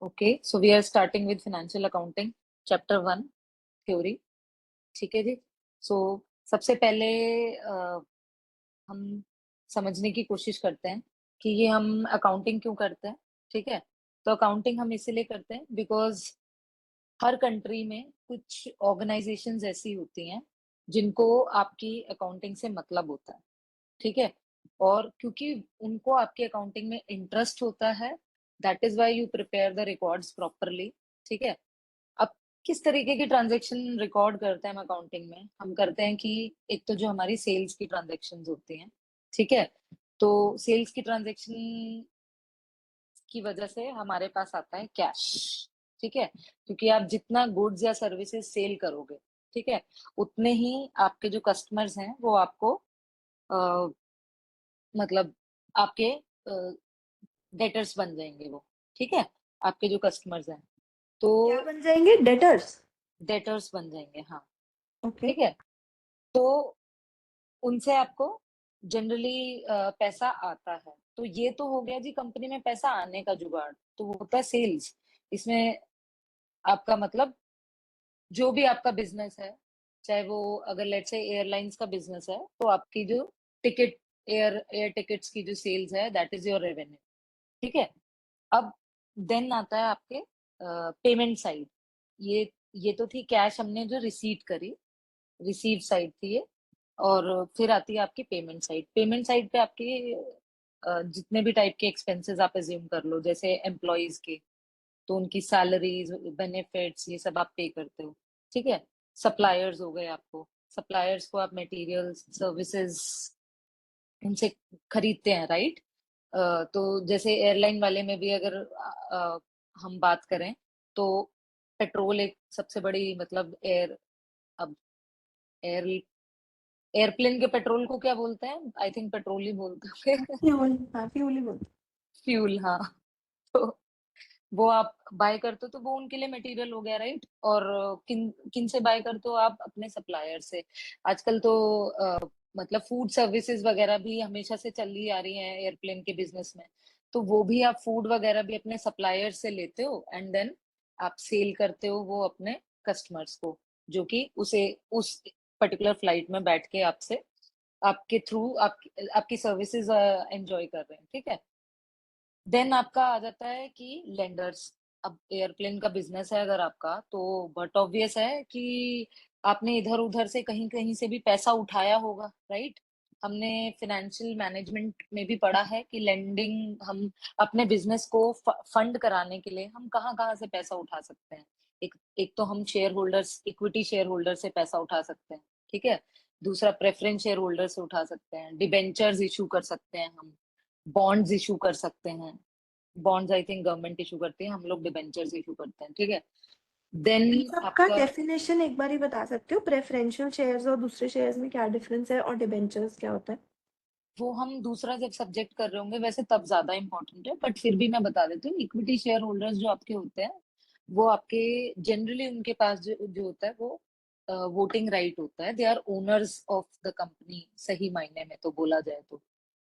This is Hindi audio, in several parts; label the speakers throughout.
Speaker 1: Okay, so we are starting with financial accounting, chapter 1, theory. ठीक है जी। so सबसे पहले हम समझने की कोशिश करते हैं कि ये हम अकाउंटिंग क्यों करते हैं। ठीक है, तो अकाउंटिंग हम इसीलिए करते हैं बिकॉज हर कंट्री में कुछ ऑर्गेनाइजेशंस ऐसी होती हैं जिनको आपकी अकाउंटिंग से मतलब होता है। ठीक है, और क्योंकि उनको आपकी अकाउंटिंग में इंटरेस्ट होता है, that is why you prepare the records properly. ठीक है, अब किस तरीके की ट्रांजैक्शन रिकॉर्ड करते हैं हम अकाउंटिंग में? हम करते हैं कि एक तो जो हमारी सेल्स की ट्रांजैक्शन होती हैं, ठीक है, तो सेल्स की ट्रांजैक्शन की वजह से हमारे पास आता है कैश। ठीक है, क्योंकि आप जितना गुड्स या सर्विसेज सेल करोगे, ठीक है, उतने ही आपके जो कस्टमर्स हैं वो आपको अ, मतलब आपके डेटर्स बन जाएंगे वो। ठीक है, आपके जो कस्टमर्स हैं तो
Speaker 2: क्या बन जाएंगे? डेटर्स?
Speaker 1: डेटर्स बन जाएंगे, हाँ।
Speaker 2: ओके।
Speaker 1: ठीक है, तो उनसे आपको जनरली पैसा आता है। तो ये तो हो गया जी कंपनी में पैसा आने का जुगाड़, तो वो होता है सेल्स। इसमें आपका मतलब जो भी आपका बिजनेस है, चाहे वो अगर लेट्स से एयरलाइंस का बिजनेस है, तो आपकी जो टिकट एयर एयर टिकट्स की जो सेल्स है, दैट इज योर रेवेन्यू। ठीक है, अब देन आता है आपके पेमेंट साइड। ये तो थी कैश हमने जो रिसीव करी, रिसीव साइड थी ये। और फिर आती है आपकी पेमेंट साइड। पेमेंट साइड पे आपकी जितने भी टाइप के एक्सपेंसेस आप एज्यूम कर लो, जैसे एम्प्लॉयज के, तो उनकी सैलरीज, बेनिफिट्स, ये सब आप पे करते हो। ठीक है, सप्लायर्स हो गए आपको, सप्लायर्स को आप मटेरियल्स, सर्विसेज उनसे खरीदते हैं, राइट। तो जैसे एयरलाइन वाले में भी अगर हम बात करें, तो पेट्रोल एक सबसे बड़ी मतलब अब एयर एयरप्लेन के पेट्रोल को क्या बोलते हैं? आई थिंक पेट्रोल ही बोलते हैं।
Speaker 2: फ्यूल, हाँ फ्यूल ही बोलते
Speaker 1: फ्यूल, हाँ। तो वो आप बाय करते हो तो वो उनके लिए मटेरियल हो गया, राइट। और किन किन से बाय करते हो आप? अपने सप्लायर से। आजकल तो मतलब फूड सर्विसेज वगैरह भी हमेशा से चली आ रही हैं एयरप्लेन के बिजनेस में। तो वो भी आप फूड वगैरह भी अपने सप्लायर से लेते हो, एंड देन आप सेल करते हो वो अपने कस्टमर्स को, जो कि उसे उस पर्टिकुलर फ्लाइट में बैठ के आपसे, आपके थ्रू आपकी सर्विसेज एंजॉय कर रहे हैं। ठीक है, देन आपका आ जाता है कि लेंडर्स। अब एयरप्लेन का बिजनेस है अगर आपका, तो बट ऑब्वियस है कि आपने इधर उधर से कहीं कहीं से भी पैसा उठाया होगा, राइट। हमने फाइनेंशियल मैनेजमेंट में भी पढ़ा है कि लेंडिंग, हम अपने बिजनेस को फंड कराने के लिए हम कहाँ कहाँ से पैसा उठा सकते हैं। एक एक तो हम share holders, equity share holder से पैसा उठा सकते हैं। ठीक है, दूसरा प्रेफरेंस शेयर होल्डर से उठा सकते हैं, डिबेंचर्स इशू कर सकते हैं हम, बॉन्ड्स इशू कर सकते हैं। Bonds I think government issue करती है, हम लोग डिबेंचर्स इशू करते हैं। ठीक है, देन
Speaker 2: हैं। इन सब का
Speaker 1: आपका
Speaker 2: डेफिनेशन एक बार ही बता सकते हो? प्रेफरेंशियल शेयर्स और दूसरे शेयर्स में क्या डिफरेंस है, और डिबेंचर्स क्या होता है?
Speaker 1: वो हम दूसरा जब सब्जेक्ट कर रहे होंगे वैसे तब ज्यादा इंपॉर्टेंट है, बट फिर भी मैं बता देती हूँ। इक्विटी शेयर होल्डर्स जो आपके होते हैं, वो आपके जनरली उनके पास जो होता है वो वोटिंग राइट होता है। They are owners of the company, सही मायने में तो बोला जाए तो।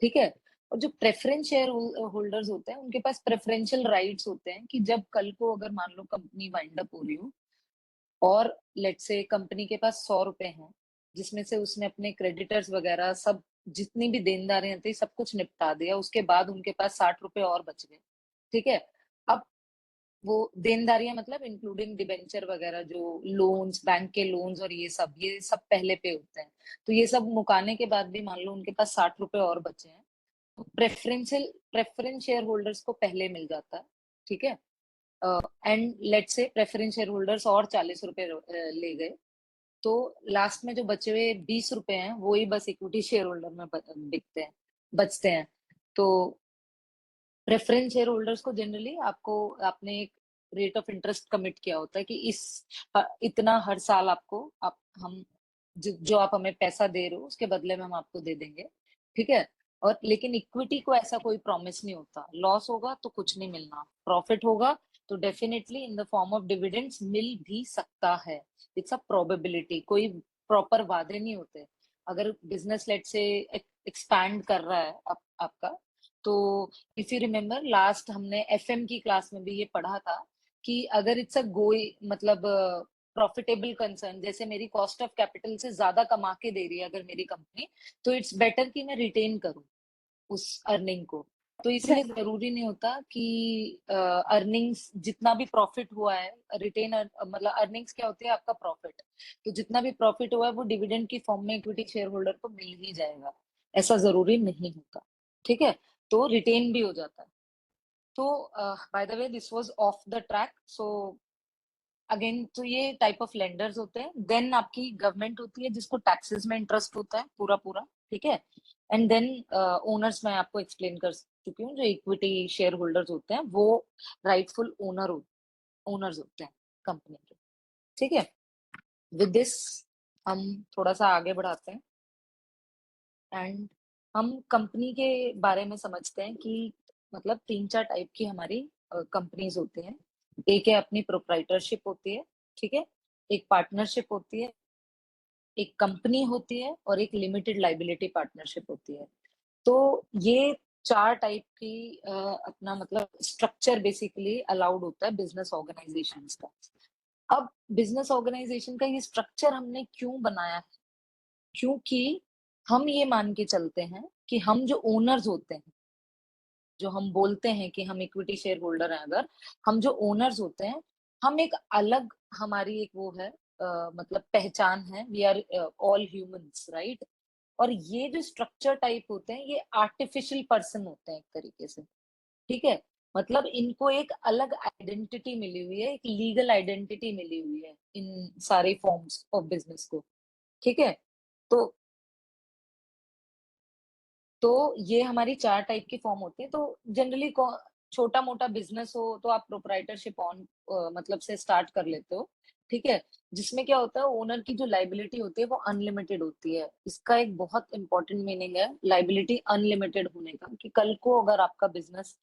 Speaker 1: ठीक है, और जो प्रेफरेंस शेयर होल्डर्स होते हैं उनके पास प्रेफरेंशियल राइट्स होते हैं कि जब कल को अगर मान लो कंपनी वाइंड अप हो रही हो, और लेट से कंपनी के पास 100 रुपए हैं, जिसमें से उसने अपने क्रेडिटर्स वगैरह सब, जितनी भी देनदारियां थी सब कुछ निपटा दिया, उसके बाद उनके पास 60 रुपए और बच गए। ठीक है, अब वो देनदारियां मतलब इंक्लूडिंग डिबेंचर वगैरह, जो लोन्स, बैंक के लोन्स और ये सब पहले पे होते हैं। तो ये सब मुकाने के बाद भी मान लो उनके पास 60 रुपए और बचे हैं, तो प्रेफरेंस शेयर होल्डर्स को पहले मिल जाता है। ठीक है, एंड लेट से प्रेफरेंस शेयर होल्डर्स और 40 रुपए ले गए, तो लास्ट में जो बचे हुए 20 रुपए हैं वो ही बस इक्विटी शेयर होल्डर में बिकते हैं, बचते हैं। तो प्रेफरेंस शेयर होल्डर्स को जनरली आपको, आपने एक रेट ऑफ इंटरेस्ट कमिट किया होता है कि इतना हर साल आपको, आप हम जो आप हमें पैसा दे रहे हो उसके बदले में हम आपको दे देंगे। ठीक है, और लेकिन इक्विटी को ऐसा कोई प्रॉमिस नहीं होता। लॉस होगा तो कुछ नहीं मिलना, प्रॉफिट होगा तो definitely in the form of dividends मिल भी सकता है। इट्स अ प्रोबेबिलिटी, कोई प्रॉपर वादे नहीं होते। अगर बिजनेस लेट से एक्सपैंड कर रहा है आपका, तो इफ यू रिमेम्बर लास्ट हमने एफएम की क्लास में भी ये पढ़ा था कि अगर इट्स अ गोई मतलब प्रॉफिटेबल कंसर्न, जैसे मेरी कॉस्ट ऑफ कैपिटल से ज्यादा कमा के दे रही है अगर मेरी कंपनी, तो इट्स बेटर कि मैं रिटेन करूं उस अर्निंग को। तो इसलिए
Speaker 2: राइट।
Speaker 1: जरूरी नहीं होता कि अर्निंग्स जितना भी प्रॉफिट हुआ है, रिटेन मतलब अर्निंग्स क्या होती है, आपका प्रॉफिट, तो जितना भी प्रॉफिट हुआ है वो डिविडेंड की फॉर्म में इक्विटी शेयर होल्डर को मिल ही जाएगा, ऐसा जरूरी नहीं होता। ठीक है, तो रिटेन भी हो जाता है। तो by the way this was of the track. So again, तो ये टाइप ऑफ लेंडर्स होते हैं। देन आपकी गवर्नमेंट होती है जिसको टैक्सेस में इंटरेस्ट होता है पूरा पूरा। ठीक है, एंड देन ओनर्स मैं आपको एक्सप्लेन कर चुकी हूँ, जो इक्विटी शेयर होल्डर्स होते हैं वो राइटफुल ओनर्स होते हैं कंपनी के। ठीक है, विद दिस हम थोड़ा सा आगे बढ़ाते हैं एंड हम कंपनी के बारे में समझते हैं कि मतलब तीन चार टाइप की हमारी कंपनीज होती हैं। एक है अपनी प्रोप्राइटरशिप होती है, ठीक है, एक पार्टनरशिप होती है, एक कंपनी होती है, और एक लिमिटेड लाइबिलिटी पार्टनरशिप होती है। तो ये चार टाइप की अपना मतलब स्ट्रक्चर बेसिकली अलाउड होता है बिजनेस ऑर्गेनाइजेशंस का। अब बिजनेस ऑर्गेनाइजेशन का ये स्ट्रक्चर हमने क्यों बनाया है? क्योंकि हम ये मान के चलते हैं कि हम जो ओनर्स होते हैं, जो हम बोलते हैं कि हम इक्विटी शेयर होल्डर हैं, अगर हम जो ओनर्स होते हैं, हम एक अलग, हमारी एक वो है मतलब पहचान है, we are all humans, right. और ये जो स्ट्रक्चर टाइप होते हैं ये आर्टिफिशियल पर्सन होते हैं एक तरीके से। ठीक है, मतलब इनको एक अलग आइडेंटिटी मिली हुई है, एक लीगल आइडेंटिटी मिली हुई है इन सारे फॉर्म्स ऑफ बिजनेस को। ठीक है, तो ये हमारी चार टाइप की फॉर्म होती है। तो जनरली छोटा मोटा बिजनेस हो तो आप प्रोप्राइटरशिप ऑन मतलब से स्टार्ट कर लेते हो। ठीक है, जिसमें क्या होता है, ओनर की जो लाइबिलिटी होती है वो अनलिमिटेड होती है। इसका एक बहुत इंपॉर्टेंट मीनिंग है लाइबिलिटी अनलिमिटेड होने का, कि कल को अगर आपका बिजनेस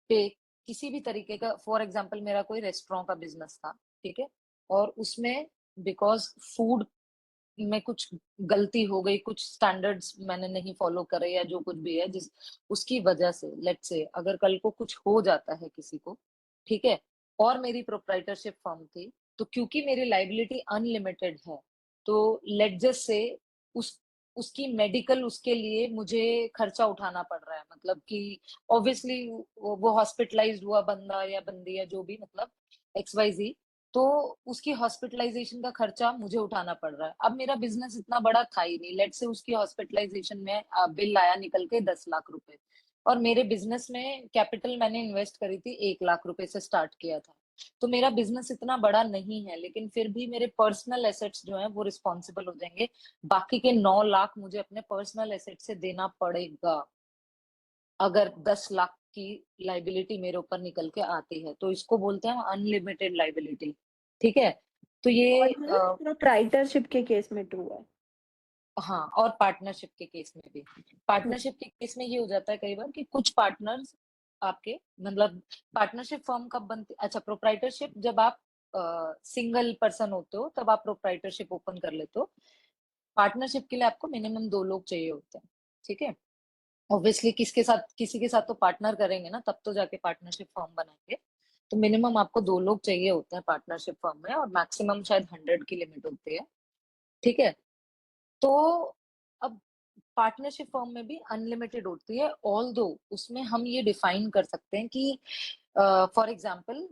Speaker 1: पे किसी भी तरीके का, फॉर एग्जांपल मेरा कोई रेस्टोरेंट का बिजनेस था, ठीक है, और उसमें बिकॉज फूड में कुछ गलती हो गई, कुछ स्टैंडर्ड्स मैंने नहीं फॉलो करे, या जो कुछ भी है जिस उसकी वजह से, लेट्स से अगर कल को कुछ हो जाता है किसी को, ठीक है, और मेरी प्रोप्राइटरशिप फर्म थी, तो क्योंकि मेरी लाइबिलिटी अनलिमिटेड है, तो लेट जस्ट से उस उसकी मेडिकल, उसके लिए मुझे खर्चा उठाना पड़ रहा है, मतलब कि ऑब्वियसली वो हॉस्पिटलाइज्ड हुआ बंदा या बंदी या जो भी, मतलब एक्स वाई जी, तो उसकी हॉस्पिटलाइजेशन का खर्चा मुझे उठाना पड़ रहा है। अब मेरा बिजनेस इतना बड़ा था ही नहीं, लेट से उसकी हॉस्पिटलाइजेशन में बिल आया निकल के 10 लाख रुपए, और मेरे बिजनेस में कैपिटल मैंने इन्वेस्ट करी थी 1 लाख रुपए से स्टार्ट किया था। तो मेरा बिजनेस इतना बड़ा नहीं है, लेकिन फिर भी मेरे पर्सनल एसेट्स जो है वो रिस्पॉन्सिबल हो जाएंगे। बाकी के 9 लाख मुझे अपने पर्सनल एसेट से देना पड़ेगा अगर 10 लाख की लाइबिलिटी मेरे ऊपर निकल के आती है। तो इसको बोलते हैं अनलिमिटेड लाइबिलिटी। ठीक है, तो
Speaker 2: और
Speaker 1: ये
Speaker 2: ये प्रोप्राइटरशिप के केस में ट्रू है।
Speaker 1: हाँ, और पार्टनरशिप के केस में भी, पार्टनरशिप के केस में ये हो जाता है कई बार कि कुछ पार्टनर्स आपके, मतलब पार्टनरशिप फर्म कब बनती, अच्छा प्रोप्राइटरशिप जब आप सिंगल पर्सन होते हो तब आप प्रोप्राइटरशिप ओपन कर लेते हो। पार्टनरशिप के लिए आपको मिनिमम 2 लोग चाहिए होते हैं। ठीक है, ऑब्वियसली किसके साथ, किसी के साथ तो पार्टनर करेंगे ना, तब तो जाके पार्टनरशिप फर्म बनाएंगे। तो मिनिमम आपको 2 लोग चाहिए होते हैं पार्टनरशिप फर्म में, और मैक्सिमम शायद 100 की लिमिट होती है। ठीक है, तो अब पार्टनरशिप फर्म में भी अनलिमिटेड होती है, ऑल दो उसमें हम ये डिफाइन कर सकते हैं कि for example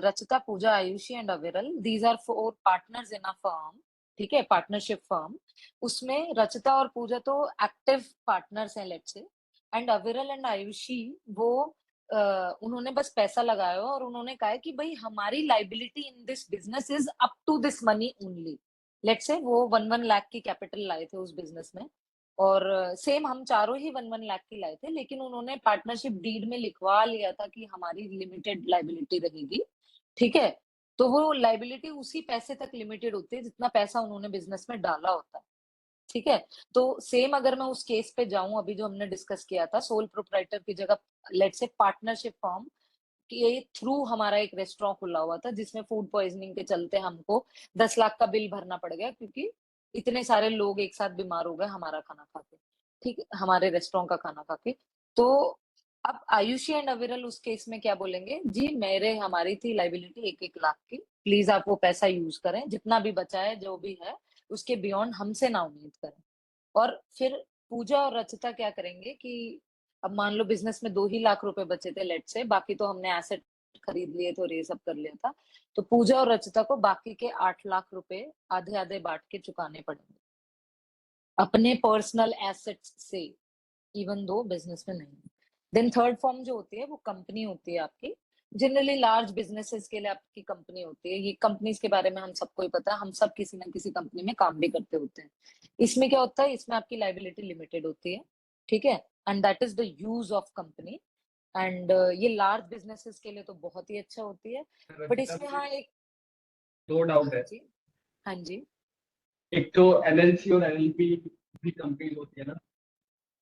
Speaker 1: Rachita, Pooja, Ayushi and Aviral, these are 4 partners in a firm. ठीक है, पार्टनरशिप फर्म, उसमें रचिता और पूजा तो एक्टिव पार्टनर्स हैं let's say, and Aviral and Ayushi वो उन्होंने बस पैसा लगाया और उन्होंने कहा है कि भाई हमारी liability in this business is up to this money only. Let's say वो 1-1 लाख की कैपिटल लाए थे उस बिजनेस में, और सेम हम चारों ही 1-1 लाख की लाए थे, लेकिन उन्होंने पार्टनरशिप डीड में लिखवा लिया था कि हमारी लिमिटेड लाइबिलिटी रहेगी। ठीक है, तो वो लाइबिलिटी उसी पैसे तक लिमिटेड होती है जितना पैसा उन्होंने बिजनेस में डाला होता है। ठीक है, तो सेम अगर मैं उस केस पे जाऊं, अभी जो हमने डिस्कस किया था, सोल प्रोप्राइटर की जगह लेट से पार्टनरशिप फॉर्म के थ्रू हमारा एक रेस्टोरेंट खुला हुआ था, जिसमें फूड पॉइजनिंग के चलते हमको 10 लाख का बिल भरना पड़ गया, क्योंकि इतने सारे लोग एक साथ बीमार हो गए हमारा खाना खा के। ठीक है, हमारे रेस्टोरेंट का खाना खा के। तो अब आयुषी एंड अविरल उस केस में क्या बोलेंगे, जी मेरे हमारी थी लाइबिलिटी 1-1 लाख की, प्लीज आप वो पैसा यूज करें, जितना भी बचा है जो भी है उसके बियॉन्ड हमसे ना उम्मीद करें। और फिर पूजा और रचिता क्या करेंगे कि अब मान लो बिजनेस में 2 ही लाख रुपए बचे थे लेट से, बाकी तो हमने एसेट खरीद लिए थे और ये सब कर लिया था, तो पूजा और रचिता को बाकी के 8 लाख रुपए आधे आधे बांट के चुकाने पड़ेंगे अपने पर्सनल एसेट्स से, इवन दो बिजनेस में नहीं। देन थर्ड फॉर्म जो होती है वो कंपनी होती है आपकी, जनरली लार्ज बिजनेसेस के लिए आपकी कंपनी होती है। ये कंपनीज के बारे में हम सबको ही पता है, हम सब किसी ना किसी कंपनी में काम भी करते होते हैं। इसमें क्या होता है, इसमें आपकी लाइबिलिटी लिमिटेड होती है, ठीक है, and that is the use of company. And ये लार्ज बिजनेसेस के लिए तो बहुत ही अच्छा होती है। बट
Speaker 3: रचिता
Speaker 1: इसमें
Speaker 3: मुझे
Speaker 1: हाँ एक,
Speaker 3: दो डाउट
Speaker 1: हाँ
Speaker 3: है।
Speaker 1: जी, हाँ जी,
Speaker 3: एक तो एलएलसी और एलएलपी भी कंपनी होती है ना,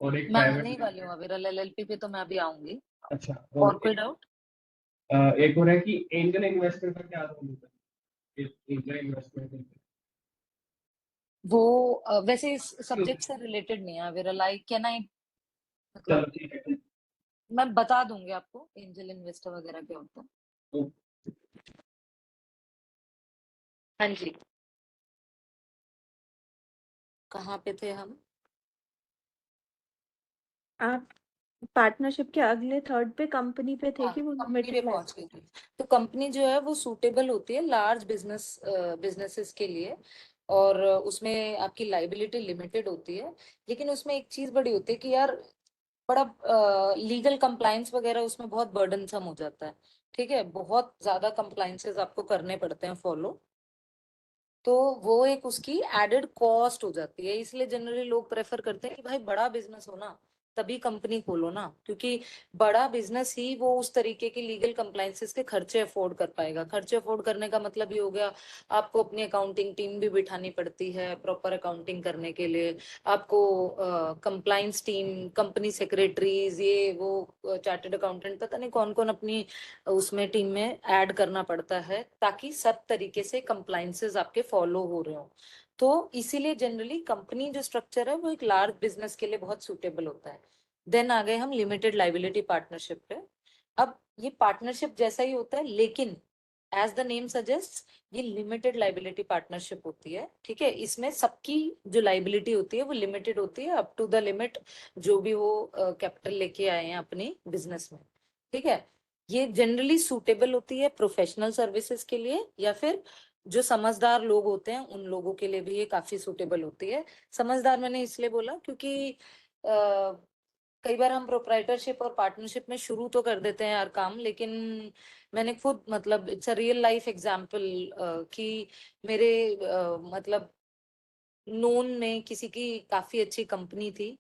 Speaker 3: और एक
Speaker 1: मैं
Speaker 3: प्राइवेट
Speaker 1: आने ही वाली हूँ
Speaker 3: लिमिटेड।
Speaker 1: अविरल, एलएलपी पे तो मैं अभी आऊंगी।
Speaker 3: अच्छा,
Speaker 1: और
Speaker 3: और
Speaker 1: कोई डाउट?
Speaker 3: एक और है कि एंजल इन्वेस्टर का क्या रोल होता है, एंजल इन्वेस्टमेंट।
Speaker 1: वो वैसे इस सब्जेक्ट से रिलेटेड नहीं है अविरल, आई कैन आई,
Speaker 3: चलो
Speaker 1: मतलब
Speaker 3: ठीक है।
Speaker 1: मैं बता दूंगी आपको एंजल इन्वेस्टर वगैरह क्या होता है।
Speaker 3: तो
Speaker 1: हाँ जी, कहाँ पे थे हम?
Speaker 2: आप पार्टनरशिप के अगले थर्ड पे कंपनी पे थे
Speaker 1: हाँ,
Speaker 2: कि वो
Speaker 1: कंपनी पे
Speaker 2: लिमिटेड
Speaker 1: पहुंच
Speaker 2: लाइफ।
Speaker 1: गई थी। तो कंपनी जो है वो सूटेबल होती है लार्ज बिजनेसेस के लिए, और उसमें आपकी लाइबिलिटी लिमिटेड होती है। लेकिन उसमें एक चीज बड़ी होती है कि यार बड़ा लीगल कंप्लाइंस वगैरह उसमें बहुत बर्डनसम हो जाता है, ठीक है, बहुत ज्यादा कंप्लाइंसेस आपको करने पड़ते हैं फॉलो। तो वो एक उसकी एडेड कॉस्ट हो जाती है, इसलिए जनरली लोग प्रेफर करते हैं कि भाई बड़ा बिजनेस हो ना तभी कंपनी खोलो ना, क्योंकि बड़ा बिजनेस ही वो उस तरीके की लीगल कंप्लाइंसेस के खर्चे अफोर्ड कर पाएगा। खर्चे अफोर्ड करने का मतलब ये हो गया, आपको अपनी अकाउंटिंग टीम भी बिठानी पड़ती है प्रॉपर अकाउंटिंग करने के लिए, आपको कंप्लाइंस टीम, कंपनी सेक्रेटरीज, ये वो चार्टर्ड अकाउंटेंट, पता नहीं कौन कौन अपनी उसमें टीम में ऐड करना पड़ता है, ताकि सब तरीके से कंप्लाइंसेस आपके फॉलो हो रहे हो। तो इसीलिए जनरली कंपनी जो स्ट्रक्चर है वो एक लार्ज बिजनेस के लिए बहुत सूटेबल होता है। देन आ गए हम लिमिटेड लाइबिलिटी पार्टनरशिप पे। अब ये पार्टनरशिप जैसा ही होता है, लेकिन एज द नेम सजेस्ट ये लिमिटेड लाइबिलिटी पार्टनरशिप होती है, ठीक है। इसमें सबकी जो लाइबिलिटी होती है वो लिमिटेड होती है अप टू द लिमिट जो भी वो कैपिटल लेके आए हैं अपनी बिजनेस में, ठीक है। ये जनरली सूटेबल होती है प्रोफेशनल सर्विसेज के लिए, या फिर जो समझदार लोग होते हैं उन लोगों के लिए भी ये काफी सूटेबल होती है। समझदार मैंने इसलिए बोला क्योंकि कई बार हम प्रोप्राइटरशिप और पार्टनरशिप में शुरू तो कर देते हैं यार काम, लेकिन मैंने खुद, मतलब it's a real life example कि मेरे मतलब नोन में किसी की काफी अच्छी कंपनी थी,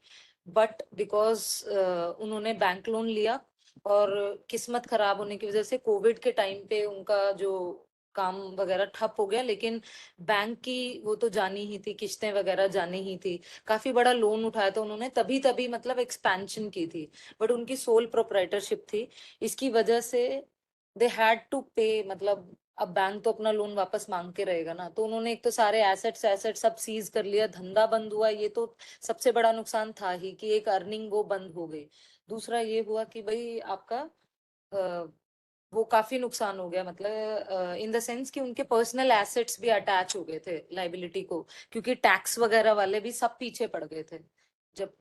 Speaker 1: बट बिकॉज उन्होंने बैंक लोन लिया, और किस्मत खराब होने की वजह से कोविड के टाइम पे उनका जो काम वगैरह ठप हो गया। लेकिन बैंक की वो तो जानी ही थी, किस्तें वगैरह जानी ही थी, काफी बड़ा लोन उठाया था उन्होंने, तभी तभी मतलब एक्सपेंशन की थी, बट उनकी सोल प्रोप्राइटरशिप थी। इसकी वजह से दे हैड टू पे, मतलब अब बैंक तो अपना लोन वापस मांग के रहेगा ना, तो उन्होंने एक तो सारे एसेट्स एसेट सब सीज कर लिया, धंधा बंद हुआ, ये तो सबसे बड़ा नुकसान था ही कि एक अर्निंग वो बंद हो गई। दूसरा ये हुआ कि भाई आपका वो काफी नुकसान हो गया, मतलब इन द सेंस कि उनके पर्सनल एसेट्स भी अटैच हो गए थे लाइबिलिटी को, क्योंकि टैक्स वगैरह वाले भी सब पीछे पड़ गए थे जब,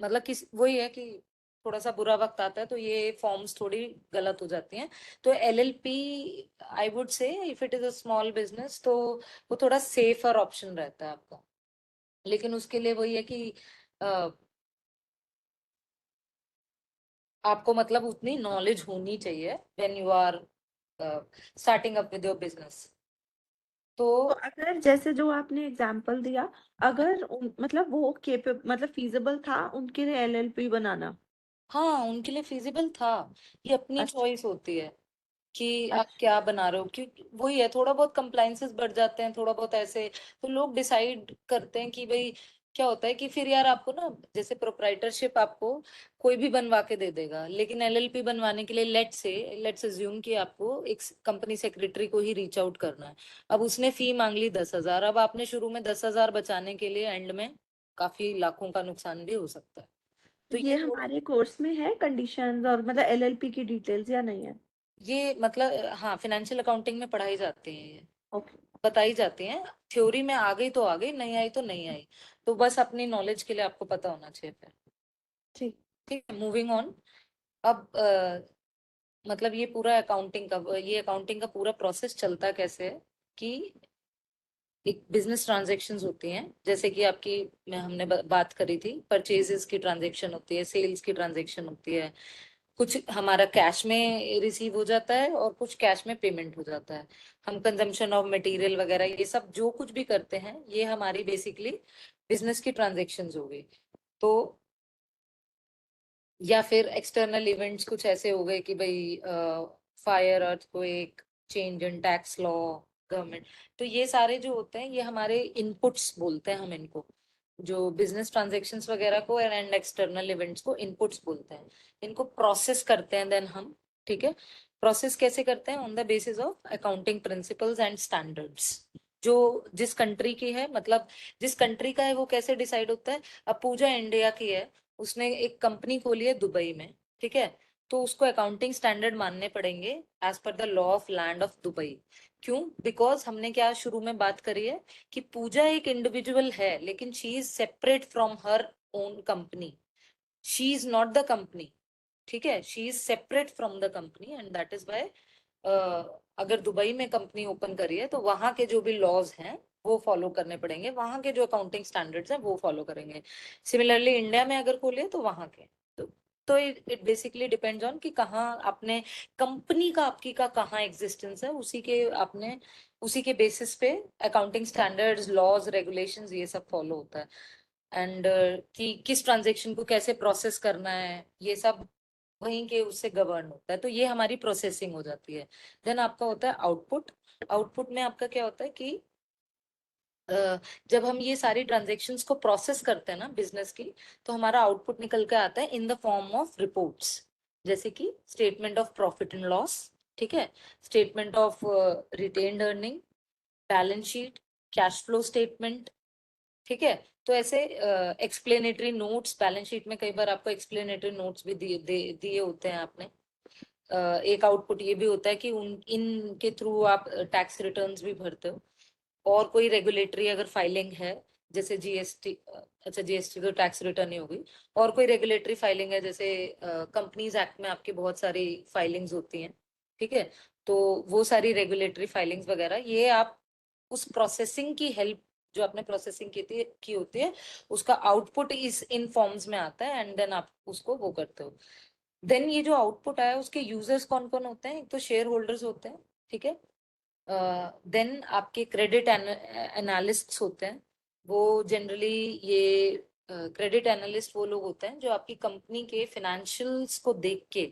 Speaker 1: मतलब किस वही है कि थोड़ा सा बुरा वक्त आता है तो ये फॉर्म्स थोड़ी गलत हो जाती हैं। तो LLP, I would say if it is a small business तो वो थोड़ा सेफर ऑप्शन रहता है आपका। लेकिन उसके लिए वही है कि अ, आपको मतलब उतनी नॉलेज होनी चाहिए when you are starting up with your business. तो
Speaker 2: तो अगर जैसे जो आपने एग्जांपल दिया, अगर मतलब वो मतलब फीजिबल था उनके लिए एलएलपी बनाना।
Speaker 1: हाँ, उनके लिए फिजिबल था, ये अपनी
Speaker 2: अच्छा।
Speaker 1: चॉइस होती है कि आप
Speaker 2: अच्छा।
Speaker 1: क्या बना रहे हो, क्योंकि वही है थोड़ा बहुत कंप्लाइंसेस बढ़ जाते हैं, थोड़ा बहुत ऐसे, तो लोग डिसाइड करते हैं कि भाई क्या होता है कि फिर यार आपको ना, जैसे प्रोप्राइटरशिप आपको कोई भी बनवा के दे देगा, लेकिन एलएलपी बनवाने के लिए लेट्स अज्यूम कि आपको एक कंपनी सेक्रेटरी को ही रीच आउट करना है। अब उसने फी मांग ली 10,000, अब आपने शुरू में 10,000 बचाने के लिए एंड में काफी लाखों का नुकसान भी हो सकता है। तो
Speaker 2: ये
Speaker 1: ये
Speaker 2: हमारे कोर्स में है कंडीशंस और मतलब एलएलपी की डिटेल्स या नहीं है?
Speaker 1: ये मतलब हाँ, फाइनेंशियल अकाउंटिंग में पढ़ाई जाती है, ये
Speaker 2: ओके।
Speaker 1: बताई जाती है। थ्योरी में आ गई तो आ गई, नहीं आई तो नहीं आई। तो बस अपनी नॉलेज के लिए आपको पता होना चाहिए फिर।
Speaker 2: ठीक।
Speaker 1: ठीक है, मूविंग ऑन। अब मतलब ये अकाउंटिंग का पूरा प्रोसेस चलता कैसे है कि एक बिजनेस ट्रांजेक्शन्स होती हैं, जैसे कि आपकी में हमने बात करी थी, परचेजेस की ट्रांजेक्शन होती है, सेल्स की ट्रांजेक्शन होती है, कुछ हमारा कैश में रिसीव हो जाता है और कुछ कैश में पेमेंट हो जाता है। हम कंजम्पशन ऑफ मटेरियल वगैरह ये सब जो कुछ भी करते हैं, ये हमारी बेसिकली बिजनेस की ट्रांजेक्शन्स हो गई। तो या फिर एक्सटर्नल इवेंट्स कुछ ऐसे हो गए कि भाई fire, earthquake, change in tax law, government. तो ये सारे जो होते हैं, ये हमारे इनपुट्स बोलते हैं हम इनको, जो बिजनेस ट्रांजेक्शन्स वगैरह को एंड एक्सटर्नल इवेंट्स को इनपुट्स बोलते हैं। इनको प्रोसेस करते हैं देन हम। ठीक है, प्रोसेस कैसे करते हैं? On the basis of accounting principles and standards. जो जिस कंट्री की है, मतलब जिस कंट्री का है, वो कैसे डिसाइड होता है? अब पूजा इंडिया की है, उसने एक कंपनी खोली है दुबई में, ठीक है, तो उसको अकाउंटिंग स्टैंडर्ड मानने पड़ेंगे as per the law of land of Dubai. क्यों? बिकॉज हमने क्या शुरू में बात करी है कि पूजा एक इंडिविजुअल है, लेकिन she is separate from her own company. She is not the company. ठीक है, she is separate from the company and that is why अगर दुबई में कंपनी ओपन करी है तो वहां के जो भी लॉज हैं वो फॉलो करने पड़ेंगे, वहां के जो अकाउंटिंग स्टैंडर्ड्स हैं वो फॉलो करेंगे। सिमिलरली इंडिया में अगर खोले तो वहां के। तो इट बेसिकली डिपेंड्स ऑन कि कहाँ आपने कंपनी का, आपकी का कहाँ एग्जिस्टेंस है, उसी के बेसिस पे अकाउंटिंग स्टैंडर्ड्स, लॉज, रेगुलेशंस ये सब फॉलो होता है। एंड कि किस ट्रांजेक्शन को कैसे प्रोसेस करना है, ये सब वहीं के उससे गवर्न होता है। तो ये हमारी प्रोसेसिंग हो जाती है। देन आपका होता है आउटपुट। आउटपुट में आपका क्या होता है कि जब हम ये सारी ट्रांजेक्शन्स को प्रोसेस करते हैं ना बिजनेस की, तो हमारा आउटपुट निकल के आता है इन द फॉर्म ऑफ रिपोर्ट्स, जैसे कि statement of profit and loss, ठीक है, statement of retained earning, balance sheet, cash flow statement. ठीक है, तो ऐसे एक्सप्लेनेटरी नोट्स, बैलेंस शीट में कई बार आपको एक्सप्लेनेटरी नोट्स भी दिए होते हैं आपने। एक आउटपुट ये भी होता है कि उन इनके थ्रू आप टैक्स रिटर्न्स भी भरते हो। और कोई रेगुलेटरी अगर फाइलिंग है, जैसे जीएसटी, अच्छा जीएसटी तो टैक्स रिटर्न ही होगी। और कोई रेगुलेटरी फाइलिंग है, जैसे कंपनीज एक्ट में आपकी बहुत सारी फाइलिंग्स होती हैं, ठीक है, तो वो सारी रेगुलेटरी फाइलिंग्स वगैरह ये आप उस प्रोसेसिंग की हेल्प, जो आपने प्रोसेसिंग की होती है, उसका आउटपुट इस इन फॉर्म्स में आता है एंड देन आप उसको वो करते हो। देन ये जो आउटपुट आया उसके यूजर्स कौन कौन होते हैं? एक तो शेयर होल्डर्स होते हैं, ठीक है, देन आपके क्रेडिट एनालिस्ट्स होते हैं। वो जनरली ये क्रेडिट एनालिस्ट वो लोग होते हैं जो आपकी कंपनी के फिनेंशियल्स को देख के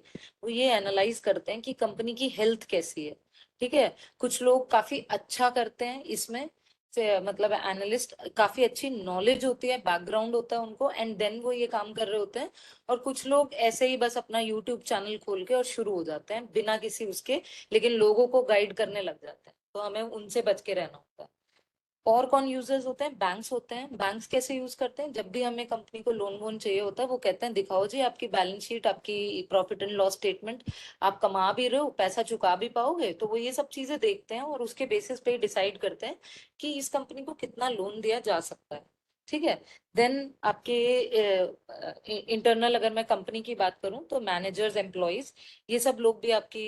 Speaker 1: वो ये एनालाइज करते हैं कि कंपनी की हेल्थ कैसी है। ठीक है, कुछ लोग काफी अच्छा करते हैं इसमें, मतलब एनालिस्ट काफी अच्छी नॉलेज होती है, बैकग्राउंड होता है उनको, एंड देन वो ये काम कर रहे होते हैं। और कुछ लोग ऐसे ही बस अपना यूट्यूब चैनल खोल के और शुरू हो जाते हैं बिना किसी उसके, लेकिन लोगों को गाइड करने लग जाते हैं, तो हमें उनसे बच के रहना होता है। और कौन यूजर्स होते हैं? बैंक्स होते हैं। बैंक्स कैसे यूज करते हैं? जब भी हमें कंपनी को लोन वोन चाहिए होता है, वो कहते हैं दिखाओ जी आपकी बैलेंस शीट, आपकी प्रॉफिट एंड लॉस स्टेटमेंट, आप कमा भी रहे हो, पैसा चुका भी पाओगे। तो वो ये सब चीजें देखते हैं और उसके बेसिस पे डिसाइड करते हैं कि इस कंपनी को कितना लोन दिया जा सकता है। ठीक है, देन आपके इंटरनल अगर मैं कंपनी की बात करूं तो मैनेजर्स, एम्प्लॉयज, ये सब लोग भी आपकी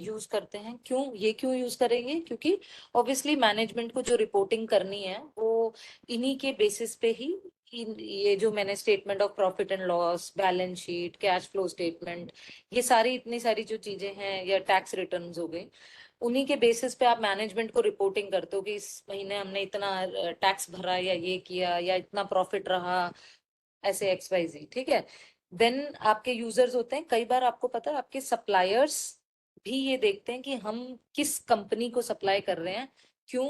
Speaker 1: यूज करते हैं। क्यों यूज करेंगे? क्योंकि ऑब्वियसली मैनेजमेंट को जो रिपोर्टिंग करनी है वो इन्हीं के बेसिस पे ही, ये जो मैंने statement of profit and loss, balance sheet, cash flow statement, ये सारी इतनी सारी जो चीजें हैं, या टैक्स रिटर्न्स हो गए, उन्हीं के बेसिस पे आप मैनेजमेंट को रिपोर्टिंग करते हो कि इस महीने हमने इतना टैक्स भरा, या ये किया, या इतना प्रॉफिट रहा, ऐसे एक्स वाई जी। ठीक है, देन आपके यूजर्स होते हैं, कई बार आपको पता है आपके सप्लायर्स भी ये देखते हैं कि हम किस कंपनी को सप्लाई कर रहे हैं। क्यों?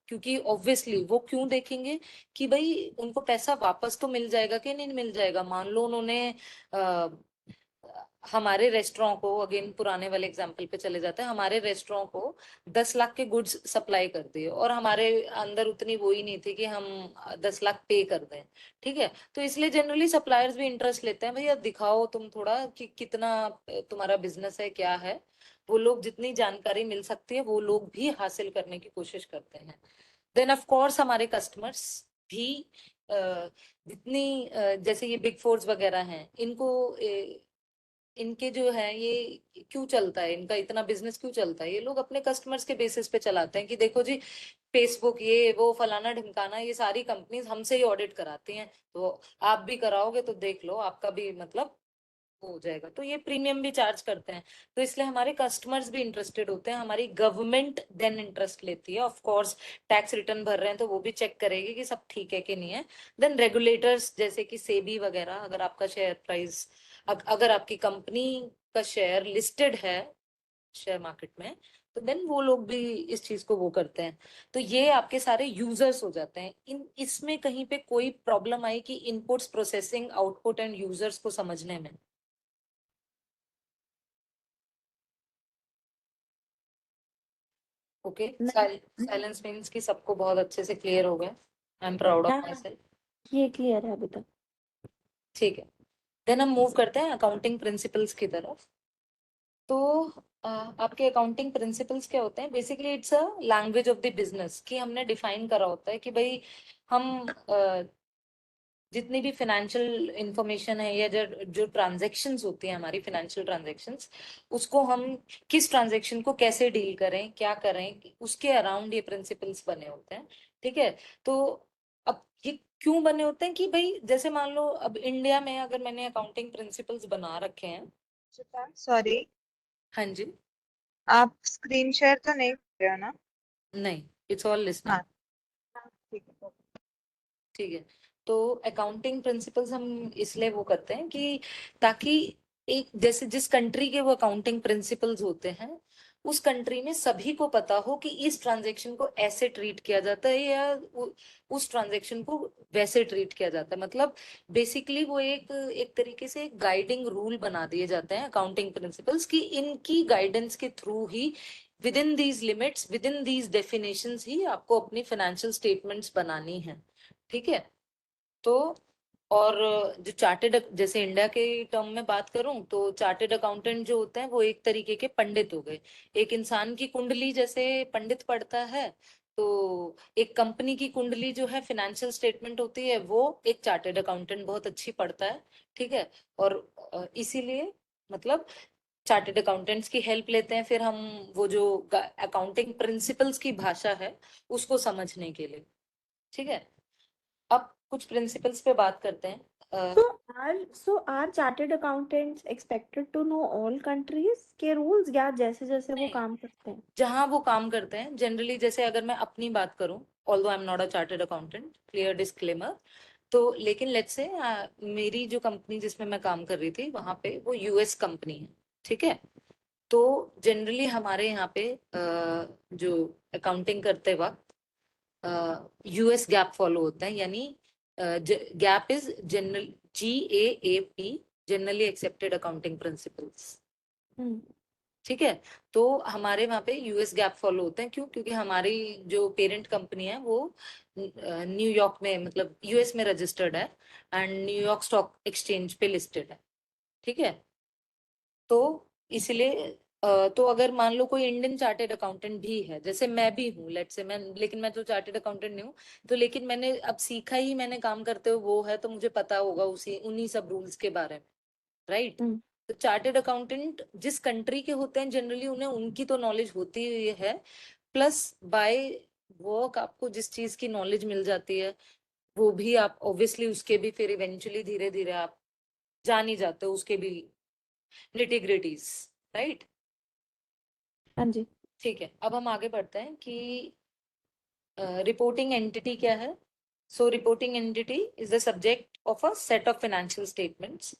Speaker 1: क्योंकि ऑब्वियसली वो क्यों देखेंगे कि भाई उनको पैसा वापस तो मिल जाएगा कि नहीं मिल जाएगा। मान लो उन्होंने हमारे रेस्टोरेंट को, अगेन पुराने वाले एग्जाम्पल पे चले जाते हैं, हमारे रेस्टोरेंट को 10 लाख के गुड्स सप्लाई कर दिए और हमारे अंदर उतनी वो ही नहीं थी कि हम 10 लाख पे कर दें। ठीक है, तो इसलिए जनरली सप्लायर्स भी इंटरेस्ट लेते हैं, भैया दिखाओ तुम थोड़ा कि कितना तुम्हारा बिजनेस है, क्या है। वो लोग जितनी जानकारी मिल सकती है वो लोग भी हासिल करने की कोशिश करते हैं। देन ऑफ कोर्स हमारे कस्टमर्स भी जितनी जैसे ये बिग फोर्स वगैरह हैं, इनको इनके जो है ये क्यों चलता है, इनका इतना बिजनेस क्यों चलता है, ये लोग अपने कस्टमर्स के बेसिस पे चलाते हैं कि देखो जी फेसबुक ये वो फलाना ढिमकाना, ये सारी कंपनीज हमसे ही ऑडिट कराती हैं, तो आप भी कराओगे तो देख लो आपका भी मतलब हो जाएगा। तो ये प्रीमियम भी चार्ज करते हैं, तो इसलिए हमारे कस्टमर्स भी इंटरेस्टेड होते हैं। हमारी गवर्नमेंट देन इंटरेस्ट लेती है, ऑफ कोर्स टैक्स रिटर्न भर रहे हैं तो वो भी चेक करेगी कि सब ठीक है कि नहीं है। देन रेगुलेटर्स जैसे कि सेबी वगैरह, अगर आपका शेयर प्राइस, अगर आपकी कंपनी का शेयर लिस्टेड है शेयर मार्केट में, तो देन वो लोग भी इस चीज को वो करते हैं। तो ये आपके सारे यूजर्स हो जाते हैं। इन इसमें कहीं पे कोई प्रॉब्लम आई कि inputs, processing, output and users को समझने में? ओके,
Speaker 2: नहीं।
Speaker 1: साइलेंस मीन्स कि सबको बहुत अच्छे से क्लियर हो गया। आई एम प्राउड ऑफ
Speaker 2: हाँ
Speaker 1: माई
Speaker 2: हाँ,
Speaker 1: सेल्फ।
Speaker 2: ये क्लियर है अभी तक।
Speaker 1: ठीक है, देन हम मूव करते हैं अकाउंटिंग प्रिंसिपल्स की तरफ। तो आपके अकाउंटिंग प्रिंसिपल्स क्या होते हैं? Basically it's a language of the business, कि हमने डिफाइन करा होता है कि भाई हम जितनी भी फाइनेंशियल इंफॉर्मेशन है या जो जो ट्रांजेक्शन्स होती है हमारी फाइनेंशियल ट्रांजेक्शन्स, उसको हम किस ट्रांजेक्शन को कैसे डील करें, क्या करें, उसके अराउंड ये प्रिंसिपल्स बने होते हैं। ठीक है, तो अब ये क्यों बने होते हैं कि भाई जैसे मान लो अब इंडिया में अगर मैंने अकाउंटिंग प्रिंसिपल्स बना रखे हैं।
Speaker 4: सॉरी,
Speaker 1: हाँ जी।
Speaker 4: आप स्क्रीन शेयर तो नहीं कर रहे हो ना?
Speaker 1: नहीं, इट्स ऑल लिसनिंग।
Speaker 4: हाँ, ठीक है।
Speaker 1: ठीक है, तो अकाउंटिंग प्रिंसिपल्स हम इसलिए वो करते हैं कि ताकि एक जैसे जिस कंट्री के वो अकाउंटिंग प्रिंसिपल्स होते हैं, उस कंट्री में सभी को पता हो कि इस ट्रांजेक्शन को ऐसे ट्रीट किया जाता है या उस ट्रांजेक्शन को वैसे ट्रीट किया जाता है। मतलब बेसिकली वो एक एक तरीके से एक गाइडिंग रूल बना दिए जाते हैं अकाउंटिंग प्रिंसिपल्स, की इनकी गाइडेंस के थ्रू ही, within these limits, within these definitions ही आपको अपनी फाइनेंशियल स्टेटमेंट्स बनानी है। ठीक है, तो और जो चार्टेड, जैसे इंडिया के टर्म में बात करूं तो चार्टेड अकाउंटेंट जो होते हैं वो एक तरीके के पंडित हो गए। एक इंसान की कुंडली जैसे पंडित पढ़ता है, तो एक कंपनी की कुंडली जो है फाइनेंशियल स्टेटमेंट होती है, वो एक चार्टेड अकाउंटेंट बहुत अच्छी पढ़ता है। ठीक है, और इसीलिए मतलब चार्टेड अकाउंटेंट्स की हेल्प लेते हैं फिर हम वो जो अकाउंटिंग प्रिंसिपल्स की भाषा है उसको समझने के लिए। ठीक है, अब कुछ प्रिंसिपल्स पे बात करते हैं।
Speaker 2: So are chartered accountants expected to know all countries के rules, या जैसे जैसे वो
Speaker 1: नहीं,
Speaker 2: काम करते हैं?
Speaker 1: जहां वो काम करते हैं जनरली, जैसे अगर मैं अपनी बात करूं, although I am not a chartered accountant, clear disclaimer, तो लेकिन लेट्स से मेरी जो कंपनी जिसमें मैं काम कर रही थी वहां पे वो यूएस कंपनी है। ठीक है, तो जनरली हमारे यहाँ पे जो अकाउंटिंग करते वक्त यूएस गैप फॉलो होता है, यानी GAAP is general GAAP, generally accepted accounting principles.
Speaker 2: Hmm.
Speaker 1: ठीक है, तो हमारे वहाँ पे यूएस गैप फॉलो होते हैं। क्यों? क्योंकि हमारी जो पेरेंट कंपनी है वो न्यूयॉर्क में, मतलब यूएस में रजिस्टर्ड है एंड न्यूयॉर्क स्टॉक एक्सचेंज पे लिस्टेड है। ठीक है, तो इसलिए तो अगर मान लो कोई इंडियन चार्टेड अकाउंटेंट भी है, जैसे मैं भी हूँ, लेट से मैं, लेकिन मैं तो चार्टेड अकाउंटेंट नहीं हूँ, तो लेकिन मैंने अब सीखा ही, मैंने काम करते हुए वो है, तो मुझे पता होगा उसी उन्हीं सब रूल्स के बारे में, राइट?
Speaker 2: हम्म।
Speaker 1: तो चार्टेड अकाउंटेंट जिस कंट्री के होते हैं जनरली उन्हें उनकी तो नॉलेज होती ही है, प्लस बाय वर्क आपको जिस चीज की नॉलेज मिल जाती है वो भी आप ऑब्वियसली उसके भी फिर इवेंचुअली धीरे धीरे आप जान ही जाते हो उसके भी निटिग्रिटीज, राइट?
Speaker 2: हाँ जी।
Speaker 1: ठीक है, अब हम आगे बढ़ते हैं कि रिपोर्टिंग एंटिटी क्या है। So reporting entity is the subject of a set of financial statements.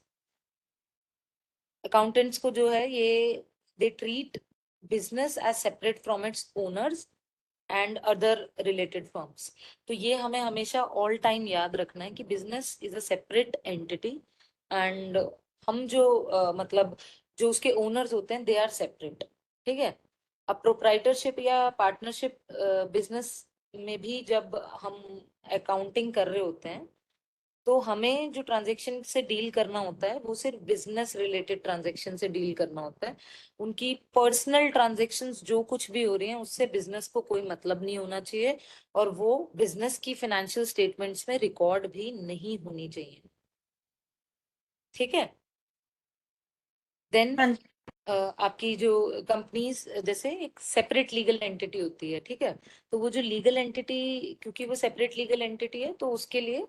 Speaker 1: Accountants को जो है ये they treat business as separate from its owners and other related firms. तो ये हमें हमेशा ऑल टाइम याद रखना है कि business is a separate entity and हम जो मतलब जो उसके ओनर्स होते हैं दे आर सेपरेट, ठीक है। अब प्रोप्राइटरशिप या पार्टनरशिप बिजनेस में भी जब हम अकाउंटिंग कर रहे होते हैं तो हमें जो ट्रांजैक्शन से डील करना होता है वो सिर्फ बिजनेस रिलेटेड ट्रांजैक्शन से डील करना होता है। उनकी पर्सनल ट्रांजैक्शंस जो कुछ भी हो रही हैं उससे बिजनेस को कोई मतलब नहीं होना चाहिए, और वो बिजनेस की फाइनेंशियल स्टेटमेंट्स में रिकॉर्ड भी नहीं होनी चाहिए, ठीक है। देन
Speaker 2: हाँ जी।
Speaker 1: आपकी जो कंपनीज जैसे एक सेपरेट लीगल एंटिटी होती है, ठीक है। तो वो जो लीगल एंटिटी, क्योंकि वो सेपरेट लीगल एंटिटी है तो उसके लिए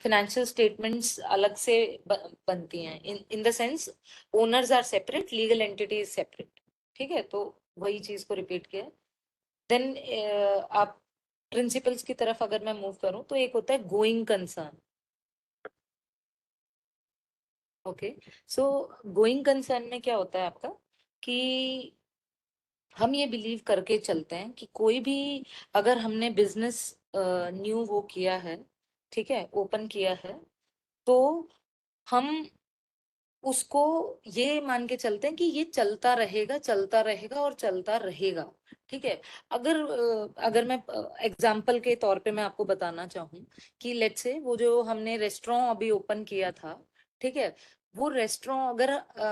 Speaker 1: फाइनेंशियल स्टेटमेंट्स अलग से बनती हैं, in the sense owners are separate, legal entity is separate, ठीक है। तो वही चीज को रिपीट किया। देन आप प्रिंसिपल्स की तरफ अगर मैं मूव करूं तो एक होता है going concern. Okay, so going concern में क्या होता है आपका कि हम ये बिलीव करके चलते हैं कि कोई भी अगर हमने बिजनेस न्यू वो किया है, ठीक है, ओपन किया है, तो हम उसको ये मान के चलते हैं कि ये चलता रहेगा चलता रहेगा और चलता रहेगा, ठीक है। अगर मैं एग्जाम्पल के तौर पे मैं आपको बताना चाहूँ कि लेट्स से वो जो हमने रेस्टोरेंट अभी ओपन किया था, ठीक है, वो रेस्टोरेंट अगर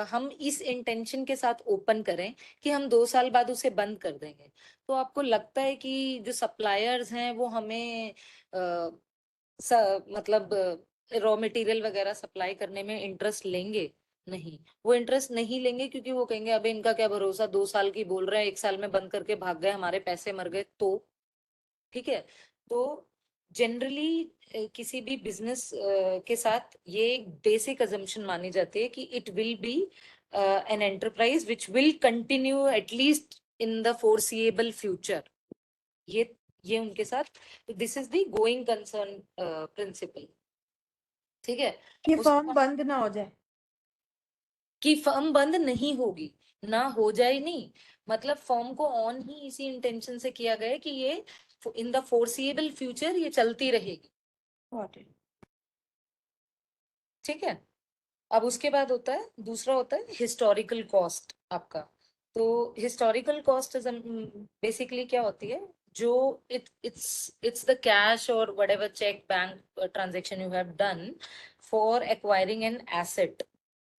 Speaker 1: हम इस इंटेंशन के साथ ओपन करें कि हम 2 साल बाद उसे बंद कर देंगे, तो आपको लगता है कि जो सप्लायर्स हैं वो हमें स, मतलब रॉ मटेरियल वगैरह सप्लाई करने में इंटरेस्ट लेंगे? नहीं, वो इंटरेस्ट नहीं लेंगे, क्योंकि वो कहेंगे अबे इनका क्या भरोसा, 2 साल की बोल रहे हैं, 1 साल में बंद करके भाग गए, हमारे पैसे मर गए तो, ठीक है। तो जनरली किसी भी बिजनेस के साथ ये एक बेसिक अजम्पशन मानी जाती है कि it will be an enterprise which will continue at least in the foreseeable future. ये उनके साथ, this is the going concern principle, ठीक है।
Speaker 2: कि
Speaker 1: उसके
Speaker 2: फर्म
Speaker 1: बाद
Speaker 2: बंद ना हो जाए।
Speaker 1: कि फर्म बंद नहीं होगी, ना हो जाए नहीं, मतलब फर्म को ऑन ही इसी इंटेंशन से किया गया है कि ये इन द फोरसीएबल फ्यूचर ये चलती रहेगी,
Speaker 2: Got it.
Speaker 1: ठीक है। अब उसके बाद होता है, दूसरा होता है हिस्टोरिकल कॉस्ट आपका। तो हिस्टोरिकल कॉस्ट बेसिकली क्या होती है, जो इट्स द कैश और whatever cheque bank transaction you have done for acquiring an asset,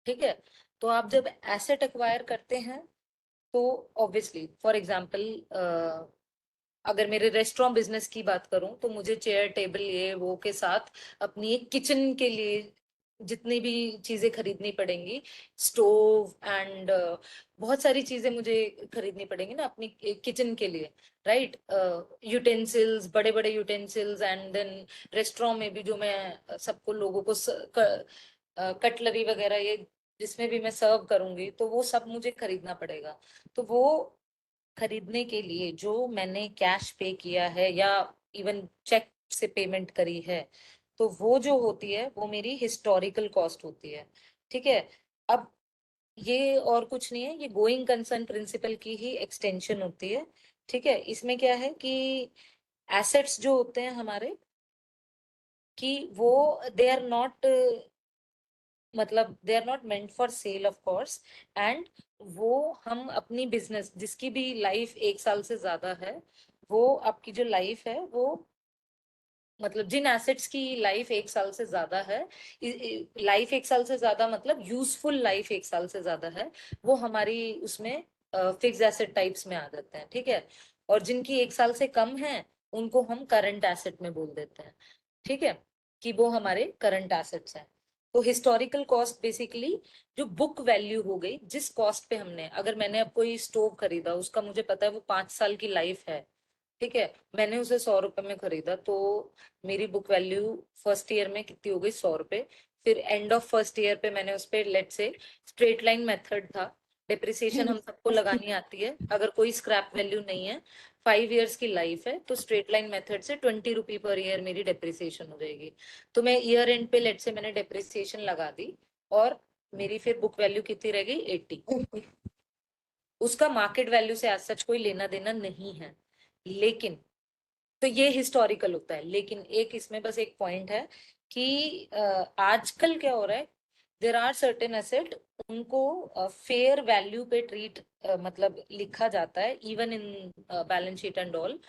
Speaker 1: ठीक है। तो आप जब एसेट एक्वायर करते हैं तो ऑब्वियसली फॉर एग्जांपल अगर मेरे रेस्टोरेंट बिजनेस की बात करूं तो मुझे चेयर टेबल ये वो के साथ अपनी एक किचन के लिए जितनी भी चीजें खरीदनी पड़ेंगी, स्टोव एंड बहुत सारी चीजें मुझे खरीदनी पड़ेंगी ना अपनी किचन के लिए, राइट। यूटेंसिल्स, बड़े बड़े यूटेंसिल्स, एंड देन रेस्टोरेंट में भी जो मैं सबको लोगों को कटलरी वगैरह ये जिसमें भी मैं सर्व करूंगी तो वो सब मुझे खरीदना पड़ेगा। तो वो खरीदने के लिए जो मैंने कैश पे किया है या इवन चेक से पेमेंट करी है, तो वो जो होती है वो मेरी हिस्टोरिकल कॉस्ट होती है, ठीक है। अब ये और कुछ नहीं है, ये गोइंग कंसर्न प्रिंसिपल की ही एक्सटेंशन होती है, ठीक है। इसमें क्या है कि एसेट्स जो होते हैं हमारे, कि वो दे आर नॉट, मतलब they are not meant for sale of course, and वो हम अपनी बिजनेस जिसकी भी लाइफ 1 साल से ज्यादा है, वो आपकी जो लाइफ है वो, मतलब जिन एसेट्स की लाइफ 1 साल से ज्यादा है, लाइफ 1 साल से ज्यादा मतलब यूजफुल लाइफ 1 साल से ज्यादा है, वो हमारी उसमें फिक्स एसेट टाइप्स में आ जाते हैं, ठीक है। और जिनकी 1 साल से कम है उनको हम करंट एसेट में बोल देते हैं, ठीक है, कि वो हमारे करंट एसेट्स हैं। तो हिस्टोरिकल कॉस्ट बेसिकली जो बुक वैल्यू हो गई, जिस कॉस्ट पे हमने, अगर मैंने अब कोई स्टोव खरीदा उसका मुझे पता है वो 5 साल की लाइफ है, ठीक है, मैंने उसे 100 रुपए में खरीदा, तो मेरी बुक वैल्यू फर्स्ट ईयर में कितनी हो गई, 100 रुपए। फिर एंड ऑफ फर्स्ट ईयर पे मैंने उस पर लेट से स्ट्रेट लाइन मेथड था, डिप्रिसिएशन हम सबको लगानी आती है, अगर कोई स्क्रैप वैल्यू नहीं है, 5 इयर्स की लाइफ है, तो स्ट्रेट लाइन मेथड से 20 रुपी पर ईयर मेरी डेप्रिसिएशन हो जाएगी। तो मैं ईयर एंड पे लेट से मैंने डेप्रिसिएशन लगा दी, और मेरी फिर बुक वैल्यू कितनी रह गई, 80। उसका मार्केट वैल्यू से आज सच कोई लेना देना नहीं है, लेकिन तो ये हिस्टोरिकल होता है। लेकिन एक इसमें बस एक पॉइंट है कि आजकल क्या हो रहा है देर आर सर्टेन एसेट, उनको फेयर वैल्यू पे ट्रीट मतलब लिखा जाता है even in balance sheet and all,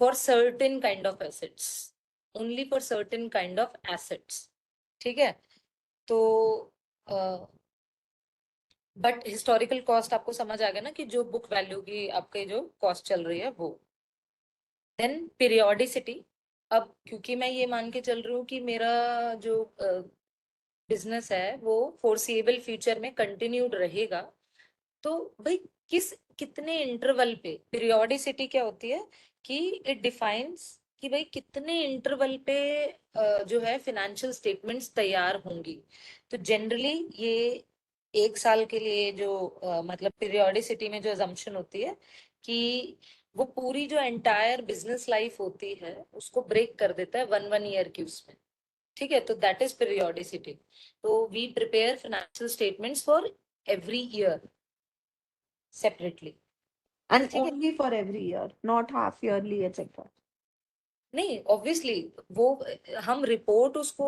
Speaker 1: for certain kind of assets, only for certain kind of assets. ठीक है, तो बट हिस्टोरिकल कॉस्ट आपको समझ आ गया ना, कि जो बुक वैल्यू की आपके जो कॉस्ट चल रही है वो। देन पीरियोडिसिटी, अब क्योंकि मैं ये मान के चल रही हूँ कि मेरा जो बिजनेस है वो फोर्सिएबल फ्यूचर में कंटिन्यूड रहेगा, तो भाई कितने इंटरवल पे, पीरियोडिसिटी क्या होती है कि इट डिफाइंस कि भाई कितने इंटरवल पे जो है फिनेंशियल स्टेटमेंट्स तैयार होंगी। तो जनरली ये 1 साल के लिए जो मतलब पीरियोडिसिटी में जो अजम्पशन होती है कि वो पूरी जो एंटायर बिजनेस लाइफ होती है उसको ब्रेक कर देता है 1 ईयर की उसमें। ठीक है, तो दैट इज पीरियोडिसिटी। तो we prepare financial statements for every year separately.
Speaker 2: And
Speaker 1: ठीक है,
Speaker 2: only for every year, not half yearly, etc.
Speaker 1: नहीं ऑब्वियसली वो हम रिपोर्ट उसको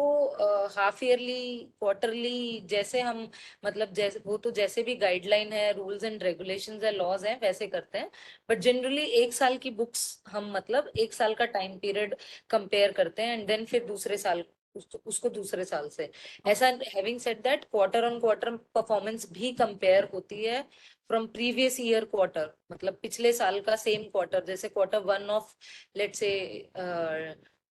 Speaker 1: हाफ ईयरली, क्वार्टरली, जैसे हम मतलब जैसे वो तो जैसे भी गाइडलाइन है, रूल्स एंड रेगुलेशंस है, लॉज हैं, वैसे करते हैं। बट जनरली 1 साल की बुक्स हम मतलब 1 साल का टाइम पीरियड कंपेयर करते हैं एंड देन फिर दूसरे साल उसको दूसरे साल से। ऐसा having said that quarter on quarter performance भी कंपेयर होती है फ्रॉम प्रीवियस ईयर क्वार्टर, मतलब पिछले साल का सेम क्वार्टर, जैसे Q1 of let's say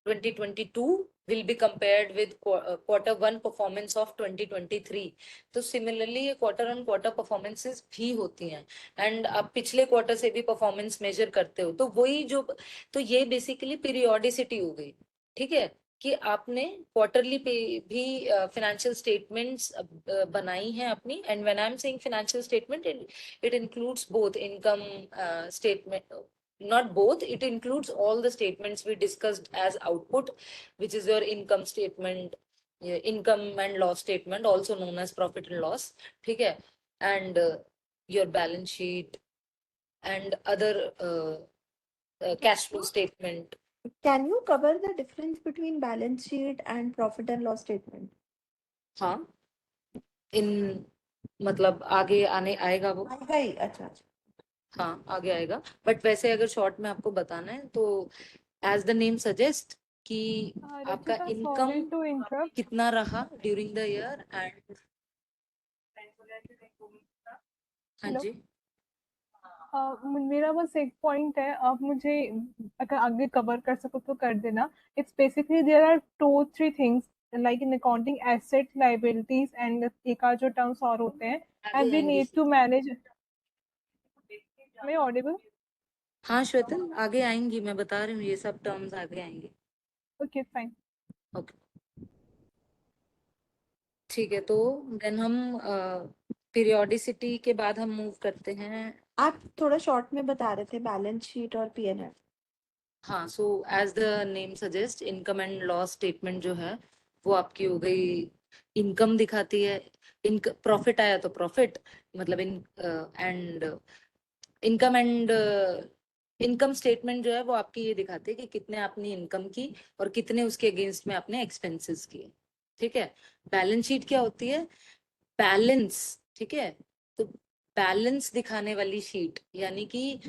Speaker 1: 2022 will be compared with Q1 performance of 2023। तो सिमिलरली ये क्वार्टर ऑन क्वार्टर परफॉर्मेंसेस भी होती हैं एंड आप पिछले क्वार्टर से भी परफॉर्मेंस मेजर करते हो, तो वही जो, तो ये बेसिकली पीरियोडिसिटी हो गई। ठीक है, कि आपने क्वार्टरली पे भी फाइनेंशियल स्टेटमेंट्स बनाई हैं अपनी, and when I am saying financial statement, it includes both income statement, not both, it includes all the statements we discussed as output, which is your income statement, income and loss statement, also known as profit and loss, ठीक है, and your balance sheet and other cash flow statement।
Speaker 2: Can you cover the difference between balance sheet and profit and loss statement?
Speaker 1: हाँ, इन मतलब आगे आने आएगा वो,
Speaker 2: आएगा ही, अच्छा अच्छा।
Speaker 1: हाँ आगे आएगा, बट वैसे अगर शॉर्ट में आपको बताना है तो एज द नेम सजेस्ट कि आपका
Speaker 5: Rachita,
Speaker 1: income
Speaker 5: sorry to interrupt.
Speaker 1: कितना रहा ड्यूरिंग द ईयर एंड, हाँ
Speaker 5: हेलो,
Speaker 1: जी,
Speaker 5: मेरा बस एक पॉइंट है, आप मुझे अगर आगे कवर कर सको तो कर देना। It's basically there are 2-3 things like in accounting, asset, liabilities and एक आध जो टर्म्स और होते हैं, and we need to manage. मैं ऑडिबल?
Speaker 1: हाँ श्वेतन आगे आएंगी, मैं बता रही हूँ ये सब टर्म्स आगे आएंगे।
Speaker 5: Okay fine.
Speaker 1: ओके ठीक है, तो देन हम पीरियोडिसिटी के बाद हम मूव करते हैं।
Speaker 2: आप थोड़ा शॉर्ट में बता रहे थे बैलेंस शीट और पीएनएल।
Speaker 1: हाँ, so as the name suggest, income and loss statement जो है वो आपकी हो गई, इनकम दिखाती है, प्रॉफिट आया तो प्रॉफिट, मतलब and income and income statement जो है वो आपकी ये दिखाती है कि कितने आपने इनकम की और कितने उसके अगेंस्ट में आपने एक्सपेंसेस किए। ठीक है, बैलेंस शीट क्या होती है, बैलेंस, ठीक है, तो बैलेंस दिखाने वाली शीट, यानी कि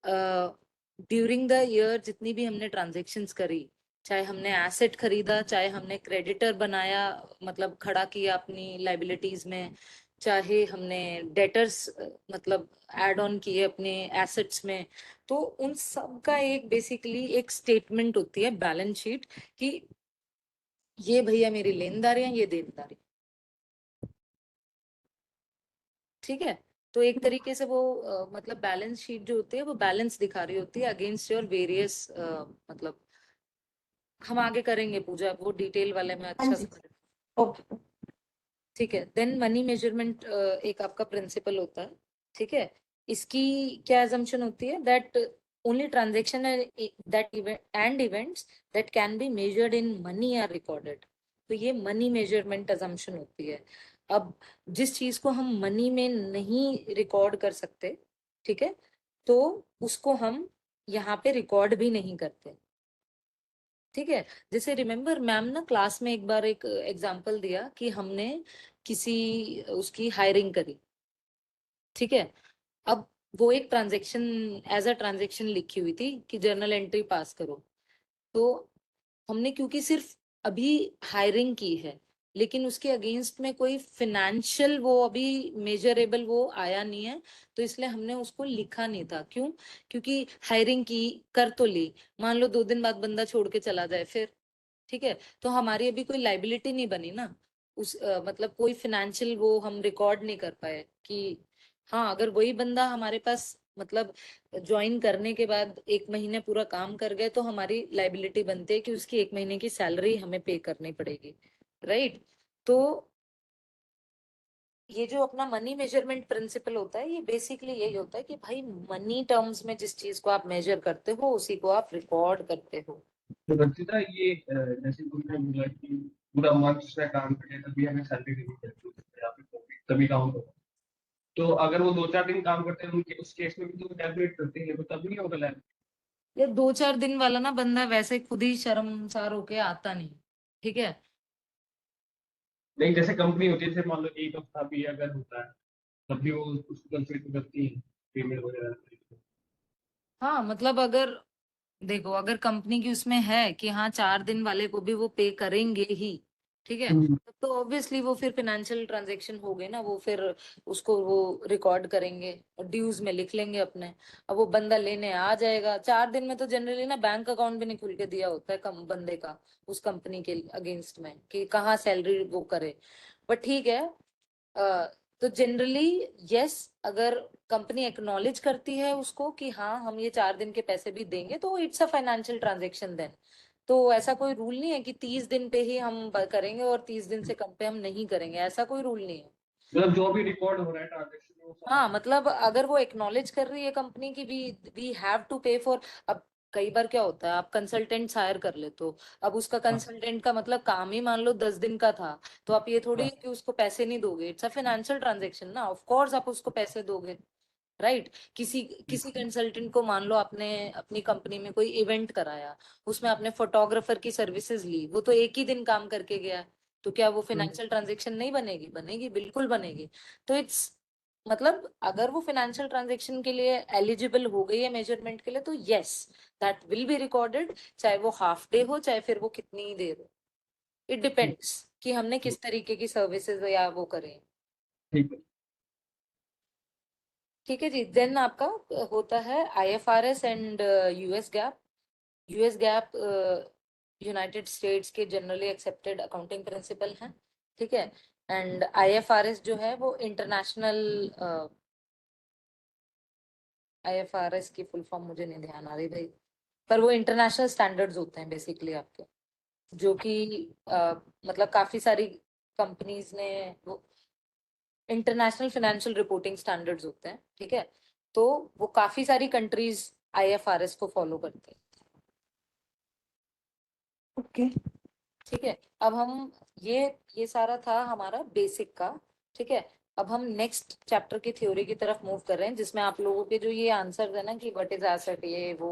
Speaker 1: ड्यूरिंग द ईयर जितनी भी हमने ट्रांजेक्शन्स करी, चाहे हमने एसेट खरीदा, चाहे हमने क्रेडिटर बनाया, मतलब खड़ा किया अपनी लाइबिलिटीज में, चाहे हमने डेटर्स मतलब ऐड ऑन किए अपने एसेट्स में, तो उन सब का एक बेसिकली एक स्टेटमेंट होती है बैलेंस शीट, कि ये भैया मेरी लेनदारी है, ये देनदारी। ठीक है, तो एक तरीके से वो मतलब बैलेंस शीट जो होती है वो बैलेंस दिखा रही होती है अगेंस्ट योर वेरियस, मतलब हम आगे करेंगे पूजा, वो डिटेल वाले में
Speaker 2: हाँ
Speaker 1: अच्छा
Speaker 2: जी,
Speaker 1: से।
Speaker 2: ओके।
Speaker 1: ठीक है, देन मनी मेजरमेंट एक आपका प्रिंसिपल होता है। ठीक है, इसकी क्या एजम्पशन होती है, that only transaction that and events that can be measured in money are recorded. तो ये मनी मेजरमेंट एजम्पशन होती है। अब जिस चीज को हम मनी में नहीं रिकॉर्ड कर सकते, ठीक है, तो उसको हम यहाँ पे रिकॉर्ड भी नहीं करते। ठीक है। जैसे रिमेम्बर मैम ना क्लास में एक बार एक एग्जांपल दिया कि हमने किसी उसकी हायरिंग करी, ठीक है। अब वो एक ट्रांजेक्शन, एज अ ट्रांजेक्शन लिखी हुई थी कि जर्नल एंट्री पास करो। तो हमने क्योंकि सिर्फ अभी हायरिंग की है, लेकिन उसके अगेंस्ट में कोई फिनेंशियल वो अभी मेजरेबल वो आया नहीं है, तो इसलिए हमने उसको लिखा नहीं था। क्यों? क्योंकि हायरिंग की, कर तो ली, मान लो 2 दिन बाद बंदा छोड़ के चला जाए फिर, ठीक है, तो हमारी अभी कोई लाइबिलिटी नहीं बनी ना। उस मतलब कोई फिनेंशियल वो हम रिकॉर्ड नहीं कर पाए कि हाँ, अगर वही बंदा हमारे पास मतलब ज्वाइन करने के बाद 1 महीने पूरा काम कर गए, तो हमारी लाइबिलिटी बनती है कि उसकी 1 महीने की सैलरी हमें पे करनी पड़ेगी, राइट। तो ये जो अपना मनी मेजरमेंट प्रिंसिपल होता है, ये बेसिकली यही होता है कि भाई मनी टर्म्स में जिस चीज को आप मेजर करते हो उसी को आप रिकॉर्ड करते हो।
Speaker 3: तो रचिता ये जैसे तुमने बोला कि पूरा मंथ से काम करे तभी हमें सैलरी देनी पड़ती है या फिर तभी काउंट होगा। तो अगर वो 2-4 दिन काम करते हैं उनके उस केस में भी तो कैलकुलेट करते हैं, तो तब नहीं होगा लैब।
Speaker 1: ये 2-4 दिन वाला ना बंदा वैसे खुद ही शर्मसार होके आता नहीं, ठीक है।
Speaker 3: नहीं, जैसे कंपनी होती है, जैसे मान लो एक हफ्ता भी अगर होता है तब भी वो उसको कंसिडर करती है पेमेंट वगैरह।
Speaker 1: हाँ मतलब अगर देखो, अगर कंपनी की उसमें है कि हाँ 4 दिन वाले को भी वो पे करेंगे ही, ठीक है,
Speaker 3: हम्म।
Speaker 1: तो ऑब्वियसली वो फिर फिनेंशियल ट्रांजैक्शन हो गए ना, वो फिर उसको वो रिकॉर्ड करेंगे और ड्यूज में लिख लेंगे अपने। अब वो बंदा लेने आ जाएगा 4 दिन में, तो जनरली ना बैंक अकाउंट भी नहीं खुल के दिया होता है कम बंदे का उस कंपनी के अगेंस्ट में कि कहाँ सैलरी वो करे। बट ठीक है, तो जनरली यस, अगर कंपनी एक्नॉलेज करती है उसको कि हाँ हम ये 4 दिन के पैसे भी देंगे, तो it's a financial transaction then. तो ऐसा कोई रूल नहीं है कि 30 दिन पे ही हम करेंगे और 30 दिन से कम पे हम नहीं करेंगे, ऐसा कोई रूल नहीं है।
Speaker 3: मतलब जो भी रिकॉर्ड हो रहा है ट्रांजेक्शन वो सारा।
Speaker 1: हाँ मतलब अगर वो एक्नॉलेज कर रही है कंपनी की, वी हैव टू पे फॉर। अब कई बार क्या होता है, आप कंसल्टेंट हायर कर लेते हो, अब उसका
Speaker 3: हाँ,
Speaker 1: कंसल्टेंट का मतलब काम ही मान लो 10 दिन का था, तो आप ये थोड़ी
Speaker 3: हाँ,
Speaker 1: है कि उसको पैसे नहीं दोगे, इट्स अ फाइनेंशियल ट्रांजेक्शन ना, ऑफ कोर्स आप उसको पैसे दोगे, राइट। किसी किसी कंसल्टेंट को मान लो आपने अपनी कंपनी में कोई इवेंट कराया, उसमें आपने फोटोग्राफर की सर्विसेज ली, वो तो एक ही दिन काम करके गया, तो क्या वो
Speaker 3: हम्म,
Speaker 1: फाइनेंशियल ट्रांजेक्शन नहीं बनेगी? बनेगी, बिल्कुल बनेगी। तो इट्स मतलब अगर वो फाइनेंशियल ट्रांजेक्शन के लिए एलिजिबल हो गई है मेजरमेंट के लिए, तो yes, that will be recorded, चाहे वो हाफ डे हो चाहे फिर वो कितनी ही देर हो। इट
Speaker 3: ठीक
Speaker 1: डिपेंड्स कि हमने
Speaker 3: ठीक
Speaker 1: किस तरीके की सर्विसेज या वो करें।
Speaker 3: ठीक है।
Speaker 1: ठीक है जी। देन आपका होता है IFRS and US gap. US gap United states के जनरली एक्सेप्टेड अकाउंटिंग प्रिंसिपल हैं, ठीक है। एंड आईएफआरएस जो है वो इंटरनेशनल, आईएफआरएस की फुल फॉर्म मुझे नहीं ध्यान आ रही भाई, पर वो इंटरनेशनल स्टैंडर्ड्स होते हैं बेसिकली आपके, जो कि मतलब काफी सारी कंपनीज ने वो इंटरनेशनल फाइनेंशियल रिपोर्टिंग स्टैंडर्ड्स होते हैं, ठीक है। तो वो काफी सारी कंट्रीज आईएफआरएस को फॉलो करते हैं,
Speaker 2: ओके।
Speaker 1: ठीक है। अब हम ये ये सारा था हमारा बेसिक का, ठीक है। अब हम नेक्स्ट चैप्टर की थ्योरी की तरफ मूव कर रहे हैं, जिसमें आप लोगों के जो ये आंसर है ना कि व्हाट इज एसेट, ये वो,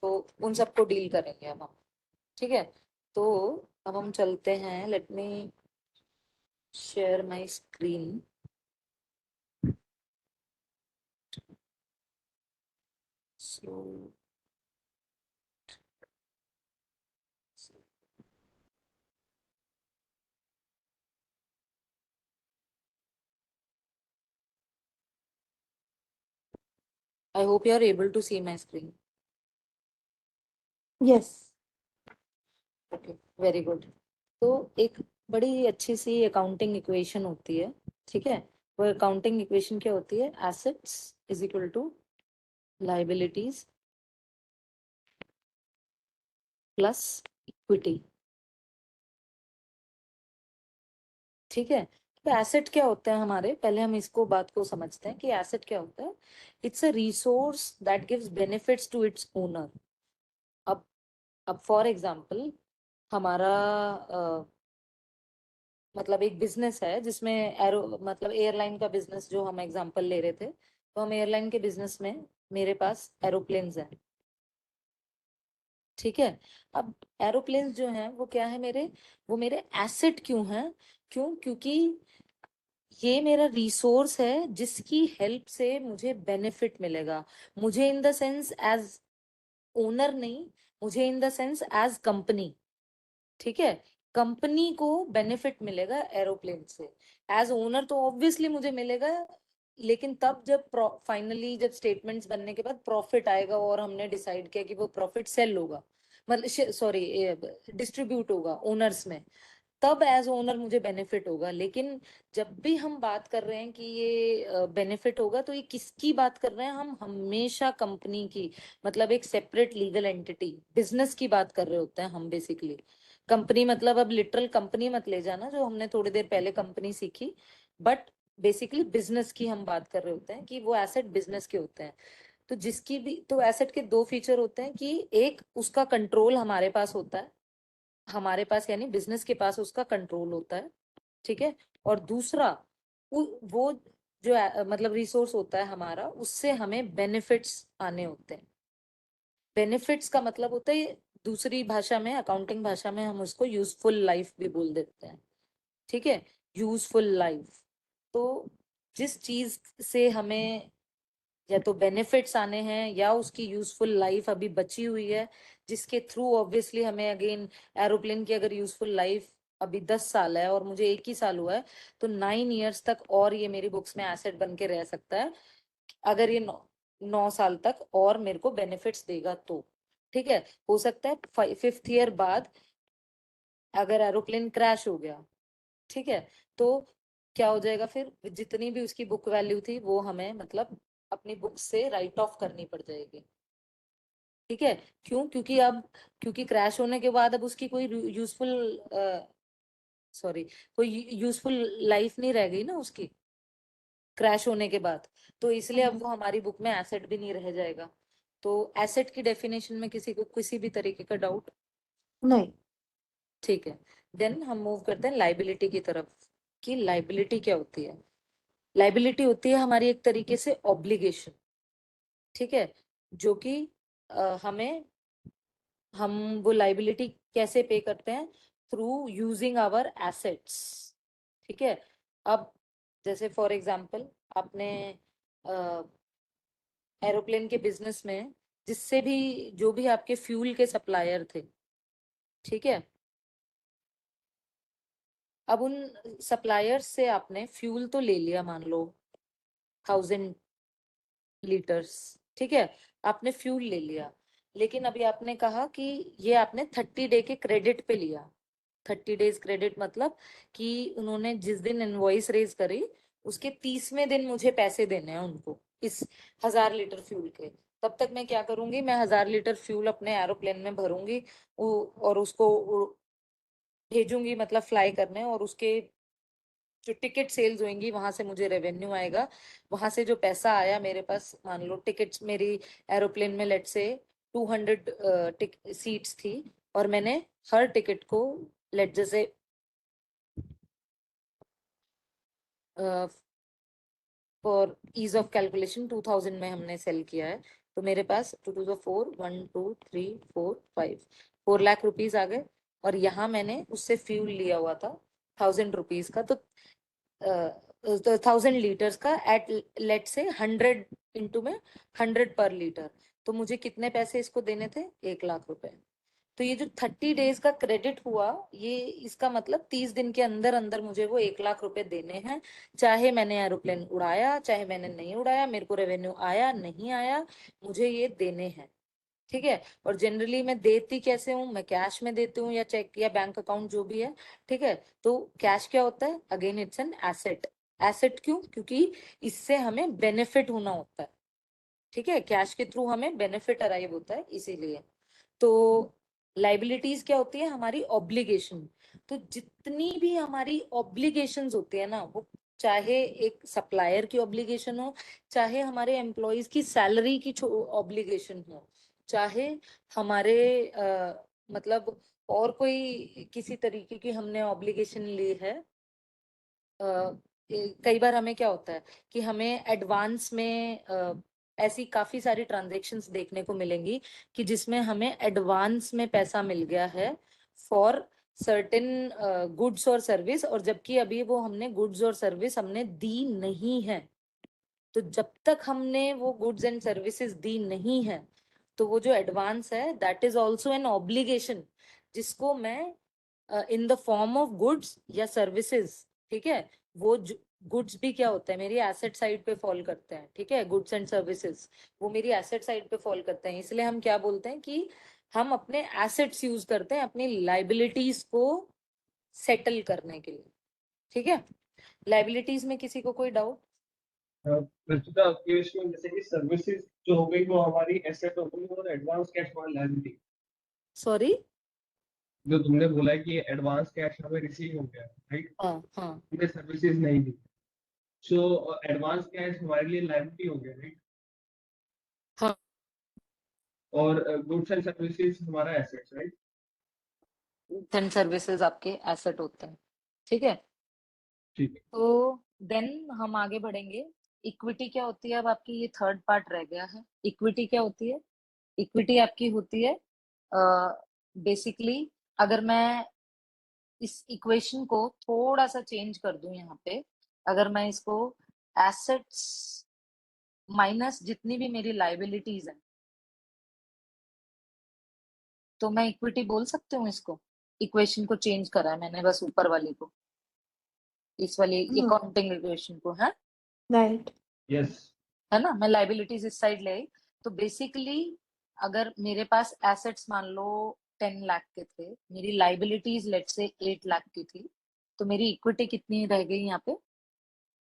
Speaker 1: तो उन सबको डील करेंगे अब हम, ठीक है। तो अब हम चलते हैं, let me share my screen. So I hope you are able to see my screen.
Speaker 2: Yes.
Speaker 1: Okay, very good. तो एक बड़ी अच्छी सी अकाउंटिंग इक्वेशन होती है, ठीक है। वो अकाउंटिंग इक्वेशन क्या होती है? Assets is equal to liabilities plus equity, ठीक है। तो एसेट क्या होते हैं हमारे, पहले हम इसको बात को समझते हैं कि एसेट क्या होता है। It's a resource that gives benefits to its owner. अब अब फॉर एग्जांपल हमारा मतलब एक बिजनेस है जिसमें एरो मतलब एयरलाइन का बिजनेस जो हम एग्जांपल ले रहे थे, तो हम एयरलाइन के बिजनेस में मेरे पास एरोप्लेन्स हैं, ठीक है। अब एरोप्लेन्स जो हैं वो क्या है मेरे, वो मेरे एसेट क्यों हैं? क्योंकि ये मेरा रिसोर्स है जिसकी हेल्प से मुझे बेनिफिट मिलेगा। मुझे in the sense as owner नहीं, मुझे in the sense as company. ठीक है, कंपनी को बेनिफिट मिलेगा एरोप्लेन से। एज ओनर तो ऑब्वियसली मुझे मिलेगा, लेकिन तब जब फाइनली जब स्टेटमेंट्स बनने के बाद प्रॉफिट आएगा और हमने डिसाइड किया कि वो प्रॉफिट सेल होगा, मतलब सॉरी डिस्ट्रीब्यूट होगा ओनर्स में, तब एज ओनर मुझे बेनिफिट होगा। लेकिन जब भी हम बात कर रहे हैं कि ये बेनिफिट होगा, तो ये किसकी बात कर रहे हैं? हम हमेशा कंपनी की, मतलब एक सेपरेट लीगल एंटिटी, बिजनेस की बात कर रहे होते हैं हम बेसिकली। कंपनी मतलब अब लिटरल कंपनी मत ले जाना, जो हमने थोड़ी देर पहले कंपनी सीखी, बट बेसिकली बिजनेस की हम बात कर रहे होते हैं कि वो एसेट बिजनेस के होते हैं। तो जिसकी भी, तो एसेट के दो फीचर होते हैं कि एक उसका कंट्रोल हमारे पास होता है, हमारे पास यानी बिजनेस के पास उसका कंट्रोल होता है। ठीक है। और दूसरा वो जो मतलब रिसोर्स होता है हमारा, उससे हमें बेनिफिट्स आने होते हैं। बेनिफिट्स का मतलब होता है, दूसरी भाषा में, अकाउंटिंग भाषा में हम उसको यूजफुल लाइफ भी बोल देते हैं। ठीक है, यूजफुल लाइफ। तो जिस चीज से हमें या तो बेनिफिट्स आने हैं या उसकी यूजफुल लाइफ अभी बची हुई है, जिसके थ्रू ऑब्वियसली हमें अगेन, एरोप्लेन की अगर यूजफुल लाइफ अभी 10 साल है और मुझे 1 ही साल हुआ है, तो 9 इयर्स तक और ये मेरी बुक्स में एसेट बन के रह सकता है, अगर ये 9 साल तक और मेरे को बेनिफिट्स देगा तो। ठीक है। हो सकता है 5th ईयर बाद अगर एरोप्लेन क्रैश हो गया, ठीक है, तो क्या हो जाएगा फिर? जितनी भी उसकी बुक वैल्यू थी वो हमें मतलब अपनी बुक से राइट ऑफ करनी पड़ जाएगी। ठीक है। क्यों? क्योंकि क्रैश होने के बाद अब उसकी कोई यूजफुल सॉरी कोई यूजफुल लाइफ नहीं रह गई ना उसकी, क्रैश होने के बाद। तो इसलिए अब वो हमारी बुक में एसेट भी नहीं रह जाएगा। तो एसेट की डेफिनेशन में किसी को किसी भी तरीके का डाउट?
Speaker 2: नहीं।
Speaker 1: ठीक है। देन हम मूव करते हैं लाइबिलिटी की तरफ, कि लाइबिलिटी क्या होती है? लाइबिलिटी होती है हमारी एक तरीके से ऑब्लिगेशन। ठीक है। जो कि हमें, हम वो लाइबिलिटी कैसे पे करते हैं? Through using our assets. ठीक है। अब जैसे फॉर एग्जांपल, आपने एरोप्लेन के बिजनेस में जिससे भी, जो भी आपके फ्यूल के सप्लायर थे, ठीक है, अब उन सप्लायर्स से आपने फ्यूल तो ले लिया, मान लो 1000 लीटर्स, ठीक है, आपने फ्यूल ले लिया। लेकिन अभी आपने कहा कि ये आपने 30 डे के क्रेडिट पे लिया। 30 डेज क्रेडिट मतलब कि उन्होंने जिस दिन इनवॉइस रेज करी, उसके 30वें दिन मुझे पैसे देने हैं उनको, इस 1000 लीटर फ्यूल के। तब तक मैं क्या करूंगी? मैं 1000 लीटर फ्यूल अपने एरोप्लेन में भरूंगी, और उसको भेजूंगी, मतलब फ्लाई करने, और उसके जो टिकट सेल्स होंगी वहां से मुझे रेवेन्यू आएगा। वहां से जो पैसा आया मेरे पास, मान लो टिकट्स मेरी एरोप्लेन में लेट से 200 सीट्स थी, और मैंने हर टिकट को, लेट जैसे फॉर इज ऑफ कैलकुलेशन 2000 में हमने सेल किया है, तो मेरे पास 2 2 4 1 2 3 4 5 4 लाख रुपीज आ गए। और यहाँ मैंने उससे फ्यूल लिया हुआ था 1000 रुपीज का, तो 1000 लीटर्स का एट लेट से 100 में 100 पर लीटर, तो मुझे कितने पैसे इसको देने थे? 1 लाख रुपए। तो ये जो 30 डेज का क्रेडिट हुआ, ये इसका मतलब 30 दिन के अंदर अंदर मुझे वो 1 लाख रुपए देने हैं, चाहे मैंने एरोप्लेन उड़ाया चाहे मैंने नहीं उड़ाया, मेरे को रेवेन्यू आया नहीं आया, मुझे ये देने हैं। ठीक है। और जनरली मैं देती कैसे हूँ? मैं कैश में देती हूँ, या चेक या बैंक अकाउंट जो भी है। ठीक है। तो कैश क्या होता है? Again it's an asset. Asset क्यों? क्योंकि इससे हमें बेनिफिट होना होता है। ठीक है, कैश के थ्रू हमें बेनिफिट अराइव होता है, इसीलिए। तो लाइबिलिटीज क्या होती है? हमारी ऑब्लिगेशन। तो जितनी भी हमारी ऑब्लिगेशंस होती है ना, वो चाहे एक सप्लायर की ऑब्लिगेशन हो, चाहे हमारे एम्प्लॉयज की सैलरी की ऑब्लिगेशन हो, चाहे हमारे मतलब और कोई किसी तरीके की हमने ऑब्लिगेशन ली है। कई बार हमें क्या होता है कि हमें एडवांस में ऐसी काफी सारी ट्रांजेक्शन्स देखने को मिलेंगी कि जिसमें हमें एडवांस में पैसा मिल गया है फॉर सर्टेन गुड्स और सर्विस, और जबकि अभी वो हमने गुड्स और सर्विस हमने दी नहीं है। तो जब तक हमने वो गुड्स एंड सर्विसेज दी नहीं है तो वो जो एडवांस है that is also an obligation, जिसको मैं इन द फॉर्म ऑफ गुड्स या सर्विसेज, ठीक है, वो गुड्स भी क्या होता है मेरी एसेट साइड पे फॉल करते हैं, ठीक है, गुड्स एंड सर्विसेज वो मेरी एसेट साइड पे फॉल करते हैं। इसलिए हम क्या बोलते हैं कि हम अपने एसेट्स यूज करते हैं अपनी लाइबिलिटीज को सेटल करने के लिए, ठीक है। लाइबिलिटीज में किसी को कोई डाउट?
Speaker 3: प्रस्तुता केस में जैसे कि सर्विसेज जो हो गई वो हमारी एसेट हो गई और एडवांस कैश हमारी लायबिलिटी।
Speaker 1: सॉरी,
Speaker 3: जो तुमने बोला है कि एडवांस कैश हमें रिसीव हो गया, राइट,
Speaker 1: हाँ हाँ
Speaker 3: हमने सर्विसेज नहीं दी, सो एडवांस कैश हमारे लिए लायबिलिटी हो गया, राइट,
Speaker 1: हाँ,
Speaker 3: और गुड्स एंड सर्विसेज हमारा एसेट्स, राइट।
Speaker 1: धन सर्विसेज आपके एसेट होते हैं, ठीक है।
Speaker 3: ठीक है।
Speaker 1: तो देन हम आगे बढ़ेंगे। इक्विटी क्या होती है? अब आपकी ये थर्ड पार्ट रह गया है। इक्विटी क्या होती है? इक्विटी आपकी होती है बेसिकली, अगर मैं इस इक्वेशन को थोड़ा सा चेंज कर दूं यहाँ पे, अगर मैं इसको एसेट्स माइनस जितनी भी मेरी लाइबिलिटीज है तो मैं इक्विटी बोल सकती हूँ इसको। इक्वेशन को चेंज करा है मैंने बस ऊपर वाली को, इस वाली अकाउंटिंग इक्वेशन को, है
Speaker 2: राइट।
Speaker 3: यस।
Speaker 1: है ना। मैं लाइबिलिटीज इस साइड ले आई तो बेसिकली अगर मेरे पास एसेट्स मान लो 10 लाख के थे, मेरी लाइबिलिटीज लेट से 8 लाख की थी, तो मेरी इक्विटी कितनी रह गई यहाँ पे?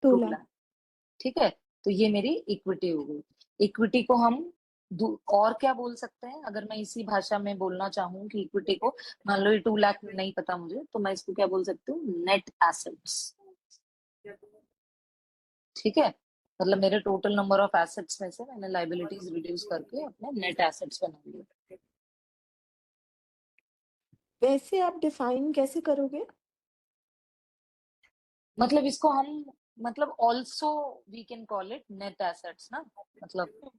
Speaker 2: 2
Speaker 1: 2
Speaker 2: लाख।
Speaker 1: लाख, ठीक है। तो ये मेरी इक्विटी हो गई। इक्विटी को हम और क्या बोल सकते हैं? अगर मैं इसी भाषा में बोलना चाहूँ कि इक्विटी को, मान लो ये 2 लाख नहीं पता मुझे, तो मैं इसको क्या बोल सकती हूँ? नेट एसेट्स, ठीक है। मतलब मेरे टोटल नंबर ऑफ एसेट्स में से मैंने लाइबिलिटीज रिड्यूस करके अपने नेट एसेट्स बना लिए।
Speaker 2: वैसे आप डिफाइन कैसे करोगे?
Speaker 1: मतलब इसको हम, मतलब also we can call it net assets ना, मतलब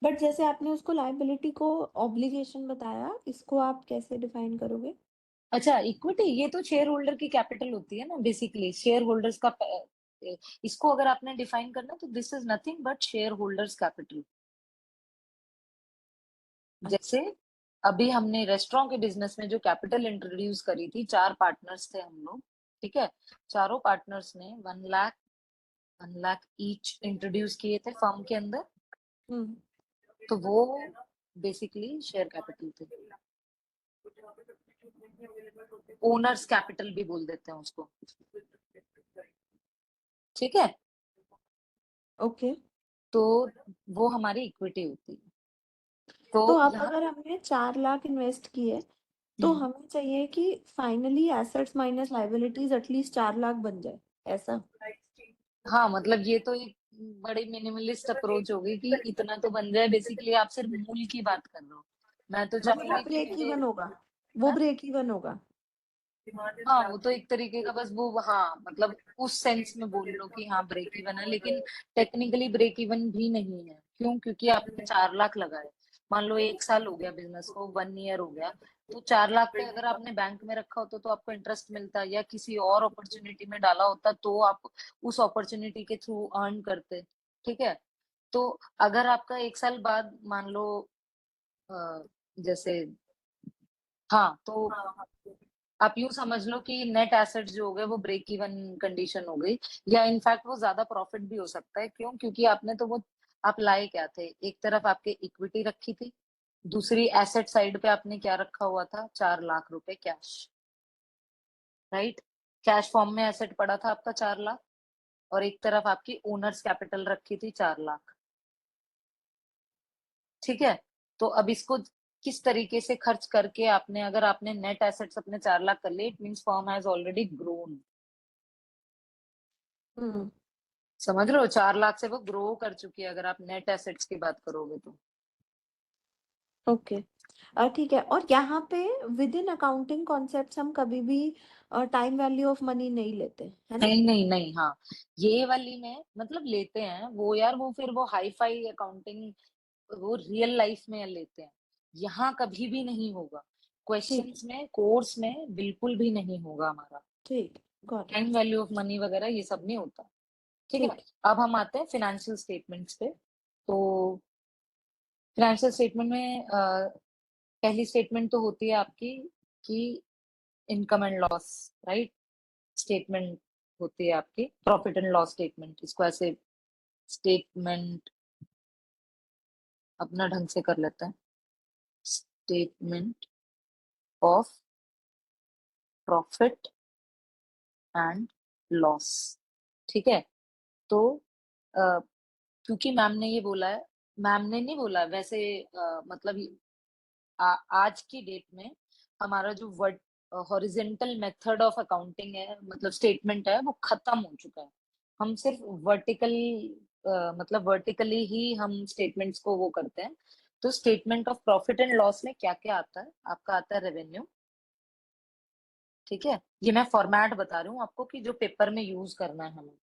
Speaker 2: बट जैसे आपने उसको लायबिलिटी को ऑब्लिगेशन बताया, इसको आप कैसे डिफाइन करोगे?
Speaker 1: अच्छा, इक्विटी ये तो शेयर होल्डर की कैपिटल होती है ना, बेसिकली शेयर होल्डर्स का इसको अगर आपने डिफाइन करना तो this is nothing but share holders capital. जैसे अभी हमने रेस्टोरेंट के बिजनेस में जो कैपिटल इंट्रोड्यूस करी थी, 4 पार्टनर्स थे हम लोग, ठीक है। चारों पार्टनर्स ने 1 लाख ईच इंट्रोड्यूस किए थे फर्म के अंदर,
Speaker 2: हम्म।
Speaker 1: तो वो बेसिकली शेयर कैपिटल थे। ओनर्स कैपिटल भी बोल देते हैं उसको, ठीक है।
Speaker 2: ओके।
Speaker 1: तो वो हमारी इक्विटी होती है। तो
Speaker 2: तो अब
Speaker 1: यहाँ
Speaker 2: अगर हमने 4 लाख इन्वेस्ट किए तो हमें चाहिए कि finally assets minus liabilities at least 4 lakh बन जाए, ऐसा?
Speaker 1: हाँ, मतलब ये तो एक बड़ी मिनिमलिस्ट अप्रोच होगी कि इतना तो बन जाए। बेसिकली आप सिर्फ मूल की बात कर रहे हो। मैं तो
Speaker 2: मतलब
Speaker 1: चाहूंगी कि
Speaker 2: ब्रेक
Speaker 1: मुझे,
Speaker 2: इवन होगा, वो
Speaker 1: हाँ
Speaker 2: ब्रेक इवन होगा।
Speaker 1: हाँ, वो तो एक तरीके का बस वो, हाँ मतलब उस सेंस में बोल लो कि हाँ ब्रेक इवन है, लेकिन टेक्निकली ब्रेक इवन भी नहीं है। क्यों? क्योंकि आपने 4 लाख लगाए, मान लो 1 साल हो गया बिजनेस को, 1 ईयर हो गया, तो 4 लाख पे अगर आपने बैंक में रखा होता तो आपको इंटरेस्ट मिलता, या किसी और अपॉर्चुनिटी में डाला होता तो आप उस अपॉर्चुनिटी के थ्रू अर्न करते, ठीक है। तो अगर आपका 1 साल बाद मान लो जैसे, हाँ, तो आप यूं समझ लो कि नेट एसेट जो हो गए वो ब्रेक इवन कंडीशन हो गई, या इनफैक्ट वो ज्यादा प्रॉफिट भी हो सकता है। क्यों? क्योंकि आपने तो वो, आप लाए क्या थे? एक तरफ आपके इक्विटी रखी थी, दूसरी एसेट साइड पे आपने क्या रखा हुआ था? 4 लाख रुपए कैश, राइट। कैश फॉर्म में एसेट पड़ा था आपका 4 लाख, और एक तरफ आपकी ओनर्स कैपिटल रखी थी 4 लाख, ठीक है। तो अब इसको किस तरीके से खर्च करके आपने, अगर आपने नेट एसेट्स अपने 4 लाख कर लिए, it means firm has already grown.
Speaker 2: Hmm.
Speaker 1: समझ रहे हो? 4 लाख से वो ग्रो कर चुकी है अगर आप नेट एसेट्स की बात करोगे तो।
Speaker 2: ओके। ठीक है। और यहाँ पे विद इन अकाउंटिंग कॉन्सेप्ट्स हम कभी भी टाइम वैल्यू ऑफ मनी नहीं लेते, है ना?
Speaker 1: नहीं नहीं नहीं, हाँ, ये वाली में मतलब लेते हैं वो यार, वो फिर वो हाई फाई अकाउंटिंग वो रियल लाइफ में लेते हैं। यहाँ कभी भी नहीं होगा,
Speaker 2: ठीक
Speaker 1: क्वेश्चंस में कोर्स में बिल्कुल भी नहीं होगा हमारा
Speaker 2: ठीक, got it.
Speaker 1: Time value of money वगैरह, ये सब नहीं होता। ठीक है,
Speaker 2: ठीक
Speaker 1: अब हम आते हैं फिनेंशियल स्टेटमेंट्स पे। तो फिनेंशियल स्टेटमेंट में पहली स्टेटमेंट तो होती है आपकी कि income and loss, right? Statement होती है आपकी प्रॉफिट एंड लॉस स्टेटमेंट, इसको ऐसे स्टेटमेंट अपना ढंग से कर लेते हैं, statement of profit and loss. ठीक है, तो अ, क्योंकि मैम ने ये बोला है, मैम ने नहीं बोला वैसे, मतलब आज की डेट में हमारा जो word horizontal method of accounting है, मतलब स्टेटमेंट है, वो खत्म हो चुका है। हम सिर्फ वर्टिकल मतलब वर्टिकली ही हम स्टेटमेंट्स को वो करते हैं। तो statement of profit and loss में क्या क्या आता है? आपका आता है रेवेन्यू। ठीक है, ये मैं फॉर्मेट बता रही हूँ आपको कि जो पेपर में यूज करना है हमें।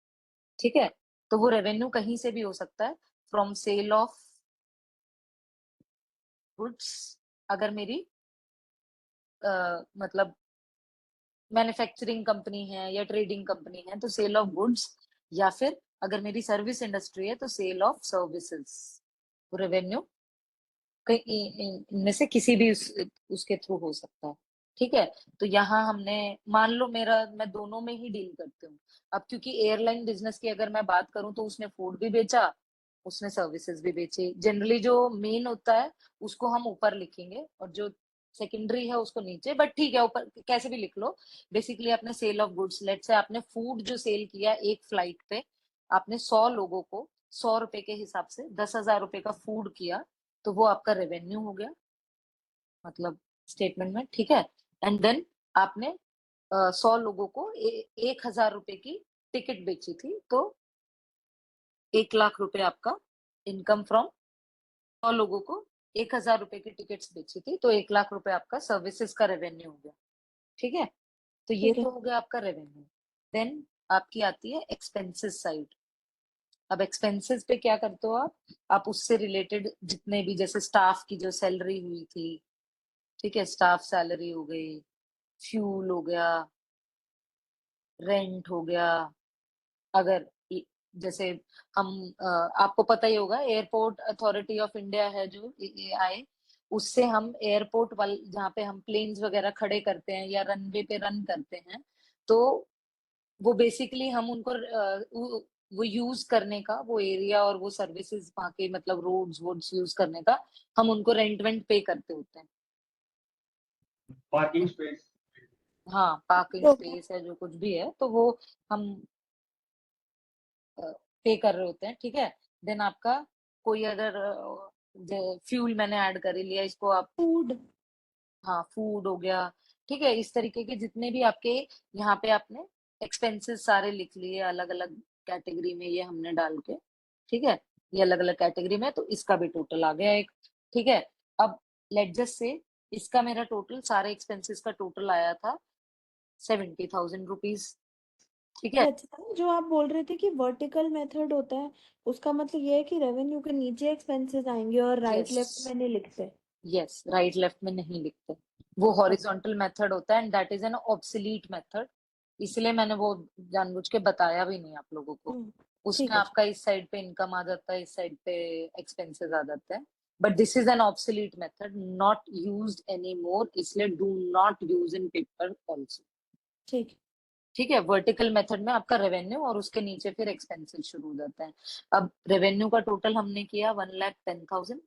Speaker 1: ठीक है, तो वो रेवेन्यू कहीं से भी हो सकता है, फ्रॉम सेल ऑफ गुड्स, अगर मेरी मतलब मैन्युफैक्चरिंग कंपनी है या ट्रेडिंग कंपनी है तो सेल ऑफ गुड्स, या फिर अगर मेरी सर्विस इंडस्ट्री है तो सेल ऑफ सर्विसेज। रेवेन्यू इनमें से किसी भी उसके थ्रू हो सकता है। ठीक है, तो यहाँ हमने मान लो मैं दोनों में ही डील करती हूँ। अब क्योंकि एयरलाइन बिजनेस की अगर मैं बात करूँ तो उसने फूड भी बेचा, उसने सर्विसेज भी बेची। जनरली जो मेन होता है उसको हम ऊपर लिखेंगे और जो सेकेंडरी है उसको नीचे, बट ठीक है ऊपर कैसे भी लिख लो। बेसिकली आपने सेल ऑफ गुड्स, लेट से आपने फूड जो सेल किया एक फ्लाइट पे, आपने 100 लोगों को 100 रुपए के हिसाब से 10,000 रुपए का फूड किया, तो वो आपका रेवेन्यू हो गया, मतलब स्टेटमेंट में। ठीक है, एंड देन आपने 100 लोगों को 1,000 रुपए की टिकट बेची थी, तो 1,00,000 रुपए आपका इनकम फ्रॉम 100 लोगों को 1,000 रुपए की टिकट्स बेची थी, तो 1,00,000 रुपए आपका सर्विसेज का रेवेन्यू हो गया। ठीक है, तो ये
Speaker 2: ठीक है।
Speaker 1: तो हो गया आपका रेवेन्यू। देन आपकी आती है एक्सपेंसेस साइड। अब एक्सपेंसेस पे क्या करते हो आप उससे रिलेटेड जितने भी, जैसे स्टाफ की जो सैलरी हुई थी, ठीक है, स्टाफ सैलरी हो गई, फ्यूल हो गया, रेंट हो गया। अगर जैसे हम आपको पता ही होगा एयरपोर्ट अथॉरिटी ऑफ इंडिया है जो एआई, उससे हम एयरपोर्ट वाल जहाँ पे हम प्लेन्स वगैरह खड़े करते हैं या रनवे पे रन करते हैं, तो वो बेसिकली हम उनको वो यूज करने का वो एरिया और वो सर्विसेज वहाँ के, मतलब रोड्स वोड्स यूज करने का हम उनको रेंट वेंट पे करते होते हैं।
Speaker 3: Parking space.
Speaker 1: हाँ, पार्किंग
Speaker 2: ओके।
Speaker 1: स्पेस है जो कुछ भी है तो वो हम पे कर रहे होते हैं। ठीक है, देन आपका कोई अगर फ्यूल मैंने ऐड कर ही लिया, इसको आप,
Speaker 2: फूड।
Speaker 1: हाँ, फूड हो गया। ठीक है, इस तरीके के जितने भी आपके यहाँ पे आपने एक्सपेंसेस सारे लिख लिए अलग अलग कैटेगरी में, ये हमने डाल के। ठीक है, ये अलग अलग कैटेगरी में, तो इसका भी टोटल आ गया एक। ठीक है, अब लेट जस्ट से इसका मेरा टोटल सारे एक्सपेंसेस का टोटल आया था 70,000 रुपीज। ठीक है,
Speaker 2: अच्छा, जो आप बोल रहे थे कि वर्टिकल मेथड होता है, उसका मतलब ये है कि रेवेन्यू के नीचे एक्सपेंसेस आएंगे और राइट
Speaker 1: यस
Speaker 2: लेफ्ट में नहीं लिखते?
Speaker 1: यस, राइट लेफ्ट में नहीं लिखते, वो
Speaker 2: ओके।
Speaker 1: हॉरिजॉन्टल मेथड होता है and that is an obsolete method. इसलिए मैंने वो जानबूझ के बताया भी नहीं आप लोगों को। उसमें
Speaker 2: ठीक है।
Speaker 1: आपका इस साइड पे इनकम आ जाता है, इस साइड पे एक्सपेंसेस आ जाते हैं, but this is an obsolete method, not used any more, इसलिए do not use in paper also.
Speaker 2: ठीक।
Speaker 1: ठीक है, वर्टिकल मेथड में आपका रेवेन्यू और उसके नीचे फिर एक्सपेंसेस शुरू हो जाते हैं। अब रेवेन्यू का टोटल हमने किया 1,10,000।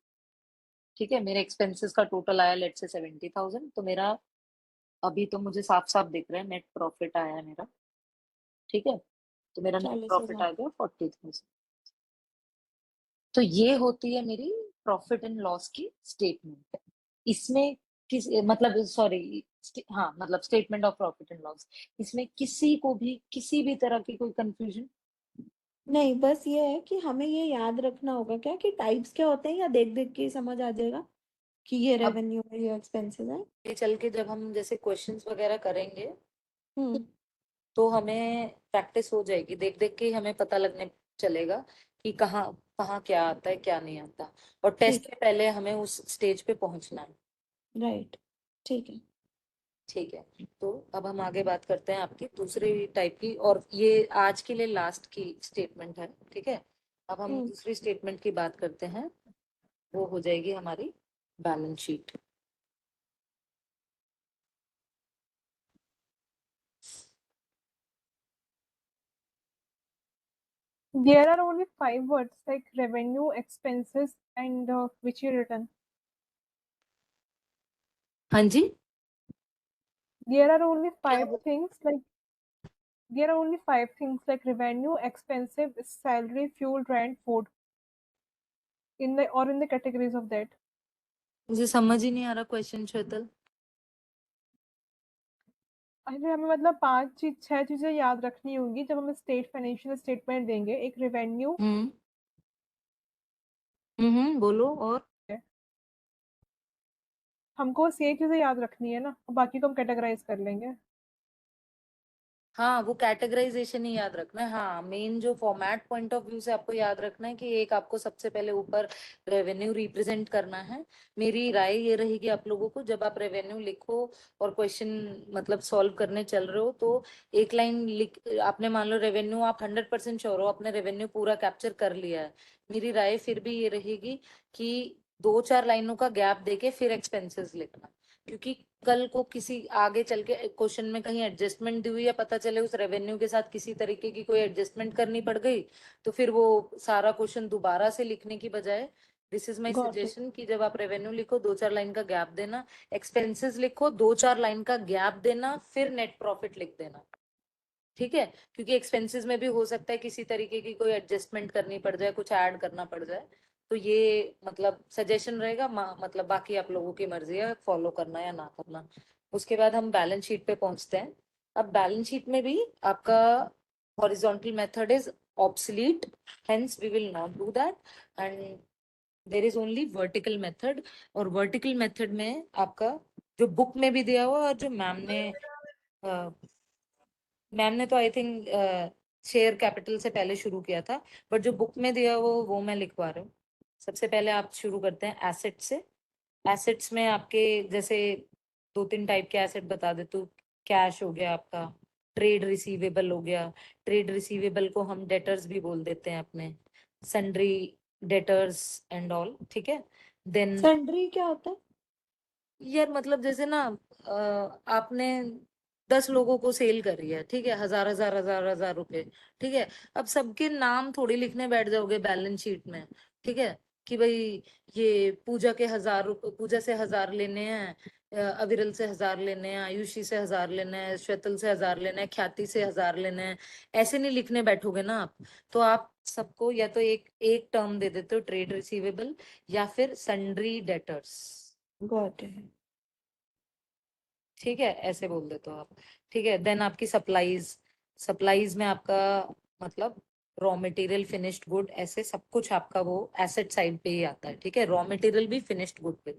Speaker 1: ठीक है, मेरे एक्सपेंसेस का टोटल आया लेट से 70,000, तो मेरा अभी तो मुझे साफ साफ दिख रहा है नेट प्रॉफिट आया है मेरा। ठीक है, तो मेरा नेट
Speaker 2: चालीस
Speaker 1: प्रॉफिट
Speaker 2: हजार
Speaker 1: आ गया 40,000। तो ये होती है मेरी प्रॉफिट एंड लॉस की स्टेटमेंट। इसमें किस मतलब सॉरी, हाँ, मतलब statement of profit and loss, इसमें किसी को भी किसी भी तरह की कोई कंफ्यूजन?
Speaker 2: नहीं, बस ये है कि हमें ये याद रखना होगा क्या कि टाइप्स क्या होते हैं, या देख देख के ही समझ आ जाएगा? कि ये
Speaker 1: अब
Speaker 2: रेवेन्यू है ये एक्सपेंसेस है?
Speaker 1: ये चल के जब हम जैसे क्वेश्चंस वगैरह करेंगे
Speaker 2: हम्म
Speaker 1: तो हमें प्रैक्टिस हो जाएगी, देख देख के ही हमें पता लगने चलेगा कि कहाँ कहाँ क्या आता है क्या नहीं आता, और टेस्ट
Speaker 2: ठीक
Speaker 1: से पहले हमें उस स्टेज पे पहुंचना है।
Speaker 2: है, राइट, ठीक है।
Speaker 1: ठीक है, तो अब हम आगे बात करते हैं आपकी दूसरी टाइप की, और ये आज के लिए लास्ट की स्टेटमेंट है, ठीक है। अब हम
Speaker 2: हम्म
Speaker 1: दूसरी स्टेटमेंट की बात करते हैं, वो हो जाएगी हमारी balance sheet.
Speaker 5: There are only 5 words like revenue, expenses, and which you written.
Speaker 1: हाँ जी,
Speaker 5: There are only
Speaker 1: क्या
Speaker 5: five
Speaker 1: बोल-
Speaker 5: things like there are only 5 things like revenue, expensive, salary, fuel, rent, food in the categories of that.
Speaker 1: मुझे समझ ही नहीं आ रहा क्वेश्चन श्वेतल।
Speaker 5: अरे हमें मतलब 6 चीजें याद रखनी होंगी जब हमें स्टेट फाइनेंशियल स्टेटमेंट देंगे। एक रेवेन्यू
Speaker 1: बोलो और।
Speaker 5: है, हमको बस ये चीजें याद रखनी है ना, बाकी को हम कैटेगराइज कर लेंगे।
Speaker 1: हाँ, वो कैटेगराइजेशन ही याद रखना है। हाँ, मेन जो फॉर्मेट पॉइंट ऑफ व्यू से आपको याद रखना है कि एक आपको सबसे पहले ऊपर रेवेन्यू रिप्रेजेंट करना है। मेरी राय ये रहेगी आप लोगों को, जब आप रेवेन्यू लिखो और क्वेश्चन मतलब सॉल्व करने चल रहे हो, तो एक लाइन लिख, आपने मान लो रेवेन्यू, आप 100% श्योर हो आपने रेवेन्यू पूरा कैप्चर कर लिया है, मेरी राय फिर भी ये रहेगी कि 2-4 लाइनों का गैप देके फिर एक्सपेंसेस लिखना। क्योंकि कल को किसी आगे चल के क्वेश्चन में कहीं एडजस्टमेंट दी हुई, या पता चले उस रेवेन्यू के साथ किसी तरीके की कोई एडजस्टमेंट करनी पड़ गई, तो फिर वो सारा क्वेश्चन दोबारा से लिखने की बजाय, this is my
Speaker 2: got it.
Speaker 1: Suggestion कि जब आप रेवेन्यू लिखो 2-4 लाइन का गैप देना, एक्सपेंसेस लिखो 2-4 लाइन का गैप देना, फिर नेट प्रॉफिट लिख देना। ठीक है, क्योंकि एक्सपेंसेस में भी हो सकता है किसी तरीके की कोई एडजस्टमेंट करनी पड़ जाए, कुछ ऐड करना पड़ जाए, तो ये मतलब सजेशन रहेगा, मतलब बाकी आप लोगों की मर्जी है फॉलो करना या ना करना। उसके बाद हम बैलेंस शीट पे पहुंचते हैं। अब बैलेंस शीट में भी आपका horizontal method is obsolete, hence we will not do that, and there is only vertical method. और वर्टिकल मेथड में आपका जो बुक में भी दिया हुआ और जो मैम ने तो आई थिंक शेयर कैपिटल से पहले शुरू किया था, बट जो बुक में दिया वो मैं लिखवा रहा हूँ। सबसे पहले आप शुरू करते हैं एसेट से। एसेट्स में आपके जैसे 2-3 टाइप के एसेट बता देते हूँ। कैश हो गया आपका, ट्रेड रिसीवेबल हो गया, ट्रेड रिसीवेबल को हम डेटर्स भी बोल देते हैं अपने, सन्ड्री डेटर्स एंड ऑल, ठीक है। देन
Speaker 2: सन्ड्री क्या होता है?
Speaker 1: यार मतलब जैसे ना, आपने 10 लोगों को सेल करी है, ठीक है, हजार हजार हजार हजार रुपए, ठीक है। अब सबके नाम थोड़ी लिखने बैठ जाओगे बैलेंस शीट में, ठीक है, कि भाई ये पूजा के 1000 रुपए, पूजा से 1000 लेने हैं, अविरल से 1000 लेने हैं, आयुषी से 1000 लेने हैं, श्वेतल से 1000 लेने हैं, ख्याति से 1000 लेने हैं, ऐसे नहीं लिखने बैठोगे ना आप। तो आप सबको या तो एक एक टर्म दे देते हो ट्रेड रिसीवेबल, या फिर सन्ड्री डेटर्स,
Speaker 2: गॉट इट।
Speaker 1: ठीक है, ऐसे बोल देते हो आप, ठीक है। देन आपकी सप्लाईज, सप्लाईज में आपका मतलब रॉ मटेरियल, फिनिश्ड गुड, ऐसे सब कुछ आपका वो एसेट साइड पे ही आता है, ठीक है, रॉ मटेरियल भी फिनिश्ड गुड पे।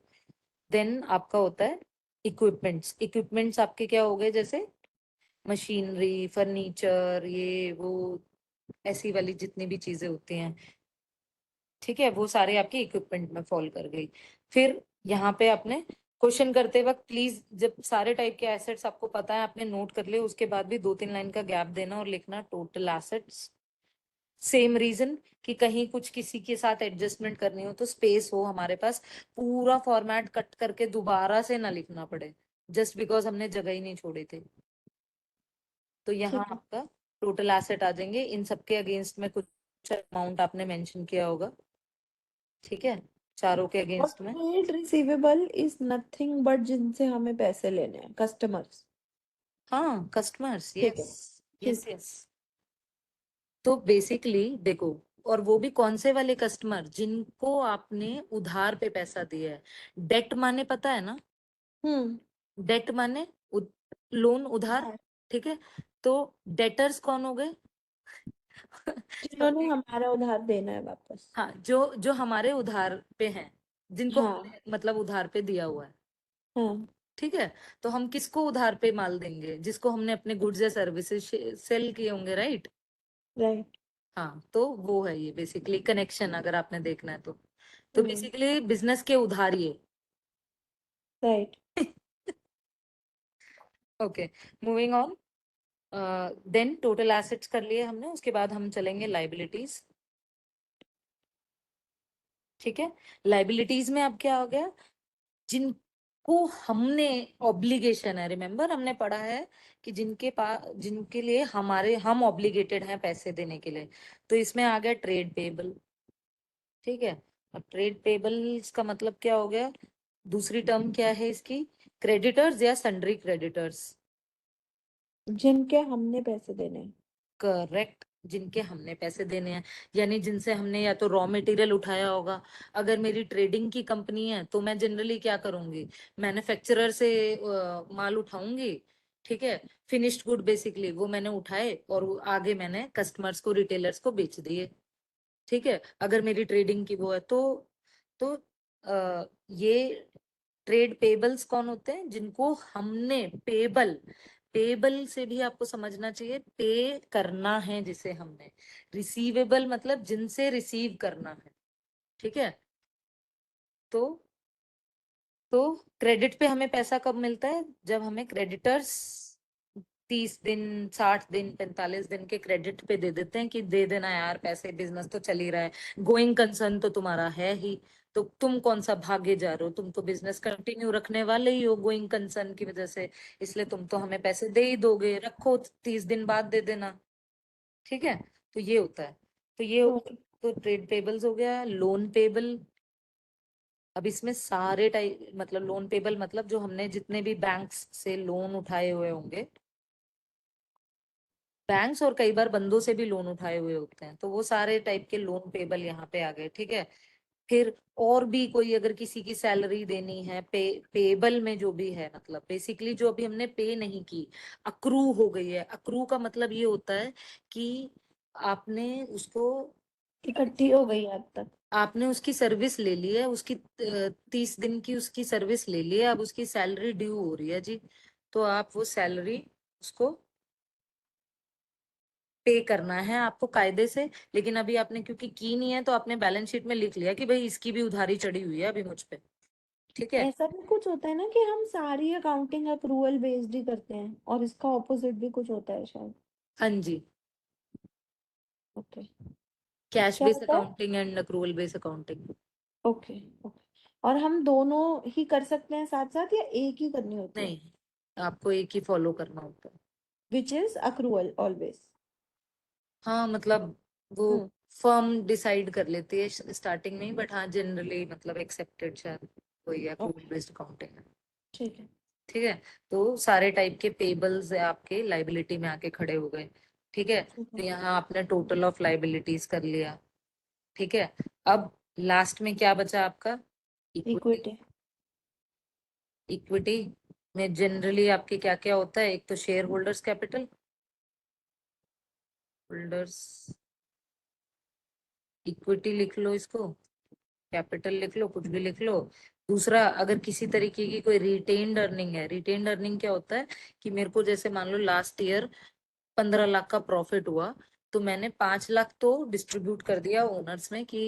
Speaker 1: देन आपका होता है इक्विपमेंट्स। इक्विपमेंट्स आपके क्या हो गए, जैसे मशीनरी, फर्नीचर, ये वो ऐसी वाली जितनी भी चीजें होती हैं, ठीक है, वो सारे आपके इक्विपमेंट में फॉल कर गई। फिर यहाँ पे आपने क्वेश्चन करते वक्त प्लीज, जब सारे टाइप के एसेट्स आपको पता है, आपने नोट कर लिए, उसके बाद भी 2-3 लाइन का गैप देना और लिखना टोटल एसेट्स। सेम रीजन कि कहीं कुछ किसी के साथ एडजस्टमेंट करनी हो तो स्पेस हो हमारे पास, पूरा फॉर्मेट कट करके दोबारा से ना लिखना पड़े, जस्ट बिकॉज हमने जगह ही नहीं छोड़ी थी। तो यहाँ
Speaker 2: ठीक है।
Speaker 1: आपका टोटल एसेट आ जाएंगे, इन सबके अगेंस्ट में कुछ अमाउंट आपने मेंशन किया होगा, ठीक है, चारों के
Speaker 2: और
Speaker 1: अगेंस्ट में।
Speaker 2: Trade receivable is nothing but जिनसे हमें पैसे लेने हैं, कस्टमर्स।
Speaker 1: हाँ, कस्टमर्स,
Speaker 2: ठीक
Speaker 1: यस
Speaker 2: है,
Speaker 1: यस
Speaker 2: ठीक।
Speaker 1: यस। तो बेसिकली देखो, और वो भी कौन से वाले कस्टमर, जिनको आपने उधार पे पैसा दिया है। डेट माने पता है ना,
Speaker 2: हम्म
Speaker 1: डेट माने लोन, उधार,
Speaker 2: हाँ,
Speaker 1: ठीक है। तो डेटर्स कौन हो गए
Speaker 2: जिन्होंने
Speaker 1: सबके,
Speaker 2: हमारा उधार देना है वापस।
Speaker 1: हाँ, जो जो हमारे उधार पे हैं, जिनको
Speaker 2: हाँ
Speaker 1: हमने मतलब उधार पे दिया हुआ है,
Speaker 2: हाँ
Speaker 1: ठीक है। तो हम किसको उधार पे माल देंगे? जिसको हमने अपने गुड्स या सर्विसेज सेल किए होंगे, राइट।
Speaker 2: राइट।
Speaker 1: हाँ, तो वो है ये बेसिकली कनेक्शन, अगर आपने देखना है तो
Speaker 2: हम्म।
Speaker 1: बेसिकली बिजनेस के उधार ये।
Speaker 2: Right.
Speaker 1: Okay, moving on. Then total assets कर लिए हमने, उसके बाद हम चलेंगे लाइबिलिटीज। ठीक है, लाइबिलिटीज में अब क्या हो गया? जिनको हमने ऑब्लिगेशन है, रिमेम्बर हमने पढ़ा है कि जिनके पास, जिनके लिए हम ऑब्लिगेटेड हैं पैसे देने के लिए, तो इसमें आ गया ट्रेड पेबल। ठीक है, अब ट्रेड पेबल्स का मतलब क्या हो गया? दूसरी टर्म क्या है इसकी? क्रेडिटर्स या सन्ड्री क्रेडिटर्स।
Speaker 2: जिनके हमने पैसे देने हैं।
Speaker 1: करेक्ट, जिनके हमने पैसे देने हैं, यानी जिनसे हमने या तो रॉ मटेरियल उठाया होगा। अगर मेरी ट्रेडिंग की कंपनी है तो मैं जनरली क्या करूंगी? मैन्युफैक्चरर से माल उठाऊंगी, ठीक है। फिनिश्ड गुड बेसिकली वो मैंने उठाए और वो आगे मैंने कस्टमर्स को, रिटेलर्स को बेच दिए, ठीक है। अगर मेरी ट्रेडिंग की वो है तो ये ट्रेड पेबल्स कौन होते हैं? जिनको हमने, पेबल, पेबल से भी आपको समझना चाहिए, पे करना है जिसे हमने। रिसीवेबल मतलब जिनसे रिसीव करना है, ठीक है। तो तो क्रेडिट पे हमें पैसा कब मिलता है? जब हमें क्रेडिटर्स 30 दिन, 60 दिन, 45 दिन के क्रेडिट पे दे देते हैं कि दे देना यार पैसे, बिजनेस तो चल ही रहा है, गोइंग कंसर्न तो तुम्हारा है ही, तो तुम कौन सा भागे जा रहे हो? तुम तो बिजनेस कंटिन्यू रखने वाले ही हो गोइंग कंसर्न की वजह से, इसलिए तुम तो हमें पैसे दे ही दोगे, रखो 30 दिन बाद दे देना, ठीक है। तो ये होता है, तो ये
Speaker 2: ओके।
Speaker 1: तो ट्रेड पेबल्स हो गया। लोन पेबल, अब इसमें सारे टाइप, मतलब लोन पेबल मतलब जो हमने जितने भी बैंक्स से लोन उठाए हुए होंगे, बैंक्स और कई बार बंदों से भी लोन उठाए हुए होते हैं, तो वो सारे टाइप के लोन पेबल यहाँ पे आ गए, ठीक है। फिर और भी कोई अगर किसी की सैलरी देनी है, पेबल में जो भी है, मतलब बेसिकली जो अभी हमने पे नहीं की, अक्रू हो गई है। अक्रू का मतलब ये होता है कि आपने उसको,
Speaker 2: इकट्ठी हो गई अब तक।
Speaker 1: आपने उसकी सर्विस ले ली है, उसकी 30 दिन की उसकी सर्विस ले ली है, अब उसकी सैलरी ड्यू हो रही है जी, तो आप वो सैलरी उसको पे करना है आपको कायदे से। लेकिन अभी आपने क्योंकि की नहीं है, तो आपने बैलेंस शीट में लिख लिया कि भाई इसकी भी उधारी चढ़ी हुई है अभी मुझ पे, ठीक है।
Speaker 2: ऐसा भी कुछ होता है ना कि हम सारी अकाउंटिंग अप्रूवल बेस्ड ही करते हैं, और इसका ऑपोजिट भी कुछ होता है शायद।
Speaker 1: हाँ जी,
Speaker 2: ओके।
Speaker 1: कैश
Speaker 2: क्या
Speaker 1: बेस्ड
Speaker 2: होता है?
Speaker 1: Accounting and accrual based accounting.
Speaker 2: Okay. Okay. और हम दोनों ही कर सकते हैं साथ साथ, या एक ही करनी होती है?
Speaker 1: नहीं, आपको एक ही फॉलो करना होता है।
Speaker 2: Which is accrual always.
Speaker 1: हाँ मतलब वो
Speaker 2: हम्म।
Speaker 1: फर्म डिसाइड कर लेती है स्टार्टिंग में ही, बट हाँ जनरली मतलब एक्सेप्टेड शायद वही अक्रूवल
Speaker 2: ओके।
Speaker 1: बेस्ड अकाउंटिंग है,
Speaker 2: ठीक है।
Speaker 1: ठीक है। तो सारे टाइप के पेबल्स आपके लाइबिलिटी में आके खड़े हो गए, ठीक है।
Speaker 2: ठीक
Speaker 1: तो
Speaker 2: है।
Speaker 1: यहाँ आपने टोटल ऑफ लाइबिलिटीज कर लिया, ठीक है। अब लास्ट में क्या बचा आपका? इक्विटी।
Speaker 2: इक्विटी।
Speaker 1: इक्विटी में जनरली आपके क्या क्या होता है? एक तो share holders capital, holders equity लिख लो इसको, कैपिटल लिख लो, कुछ भी लिख लो। दूसरा, अगर किसी तरीके की कोई रिटेन्ड अर्निंग है, रिटेन्ड अर्निंग क्या होता है कि मेरे को जैसे मान लो लास्ट ईयर 15 लाख का प्रॉफिट हुआ, तो मैंने 5 लाख तो डिस्ट्रीब्यूट कर दिया ओनर्स में कि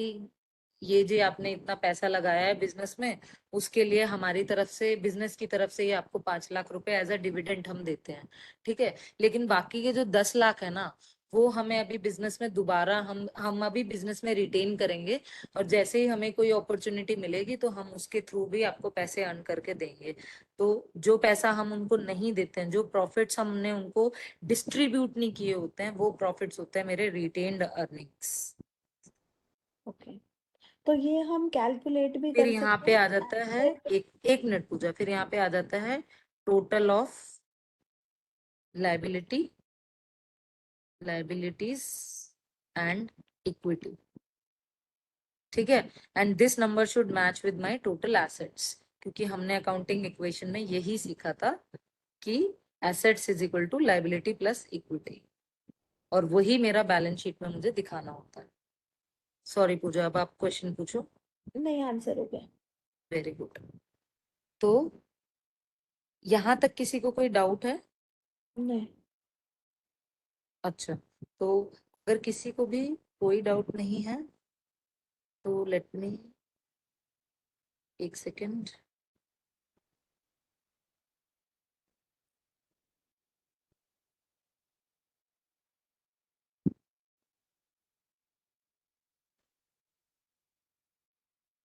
Speaker 1: ये जो आपने इतना पैसा लगाया है बिजनेस में, उसके लिए हमारी तरफ से, बिजनेस की तरफ से ये आपको 5 लाख रुपए एज अ डिविडेंड हम देते हैं, ठीक है। लेकिन बाकी के जो 10 लाख है ना, वो हमें अभी बिजनेस में दोबारा, हम अभी बिजनेस में रिटेन करेंगे, और जैसे ही हमें कोई अपॉर्चुनिटी मिलेगी तो हम उसके थ्रू भी आपको पैसे अर्न करके देंगे। तो जो पैसा हम उनको नहीं देते हैं, जो प्रॉफिट्स हमने उनको डिस्ट्रीब्यूट नहीं किए होते हैं, वो प्रॉफिट्स होते हैं मेरे रिटेन्ड अर्निंग्स।
Speaker 2: ओके। तो ये हम कैलकुलेट भी
Speaker 1: फिर
Speaker 2: कर
Speaker 1: यहाँ
Speaker 2: सकते
Speaker 1: पे
Speaker 2: हैं
Speaker 1: आ जाता है,
Speaker 2: asset।
Speaker 1: एक एक मिनट पूजा, फिर यहाँ पे आ जाता है total of liability, liabilities and equity, ठीक है। And this number should match with my total assets, क्योंकि हमने अकाउंटिंग इक्वेशन में यही सीखा था कि assets is equal to liability plus equity, और वही मेरा बैलेंस शीट में मुझे दिखाना होता है। सॉरी पूजा, अब आप क्वेश्चन पूछो।
Speaker 2: नहीं, आंसर हो गया।
Speaker 1: Very good. तो यहाँ तक किसी को कोई डाउट है?
Speaker 2: नहीं।
Speaker 1: अच्छा, तो अगर किसी को भी कोई डाउट नहीं है तो लेट मी, एक सेकेंड।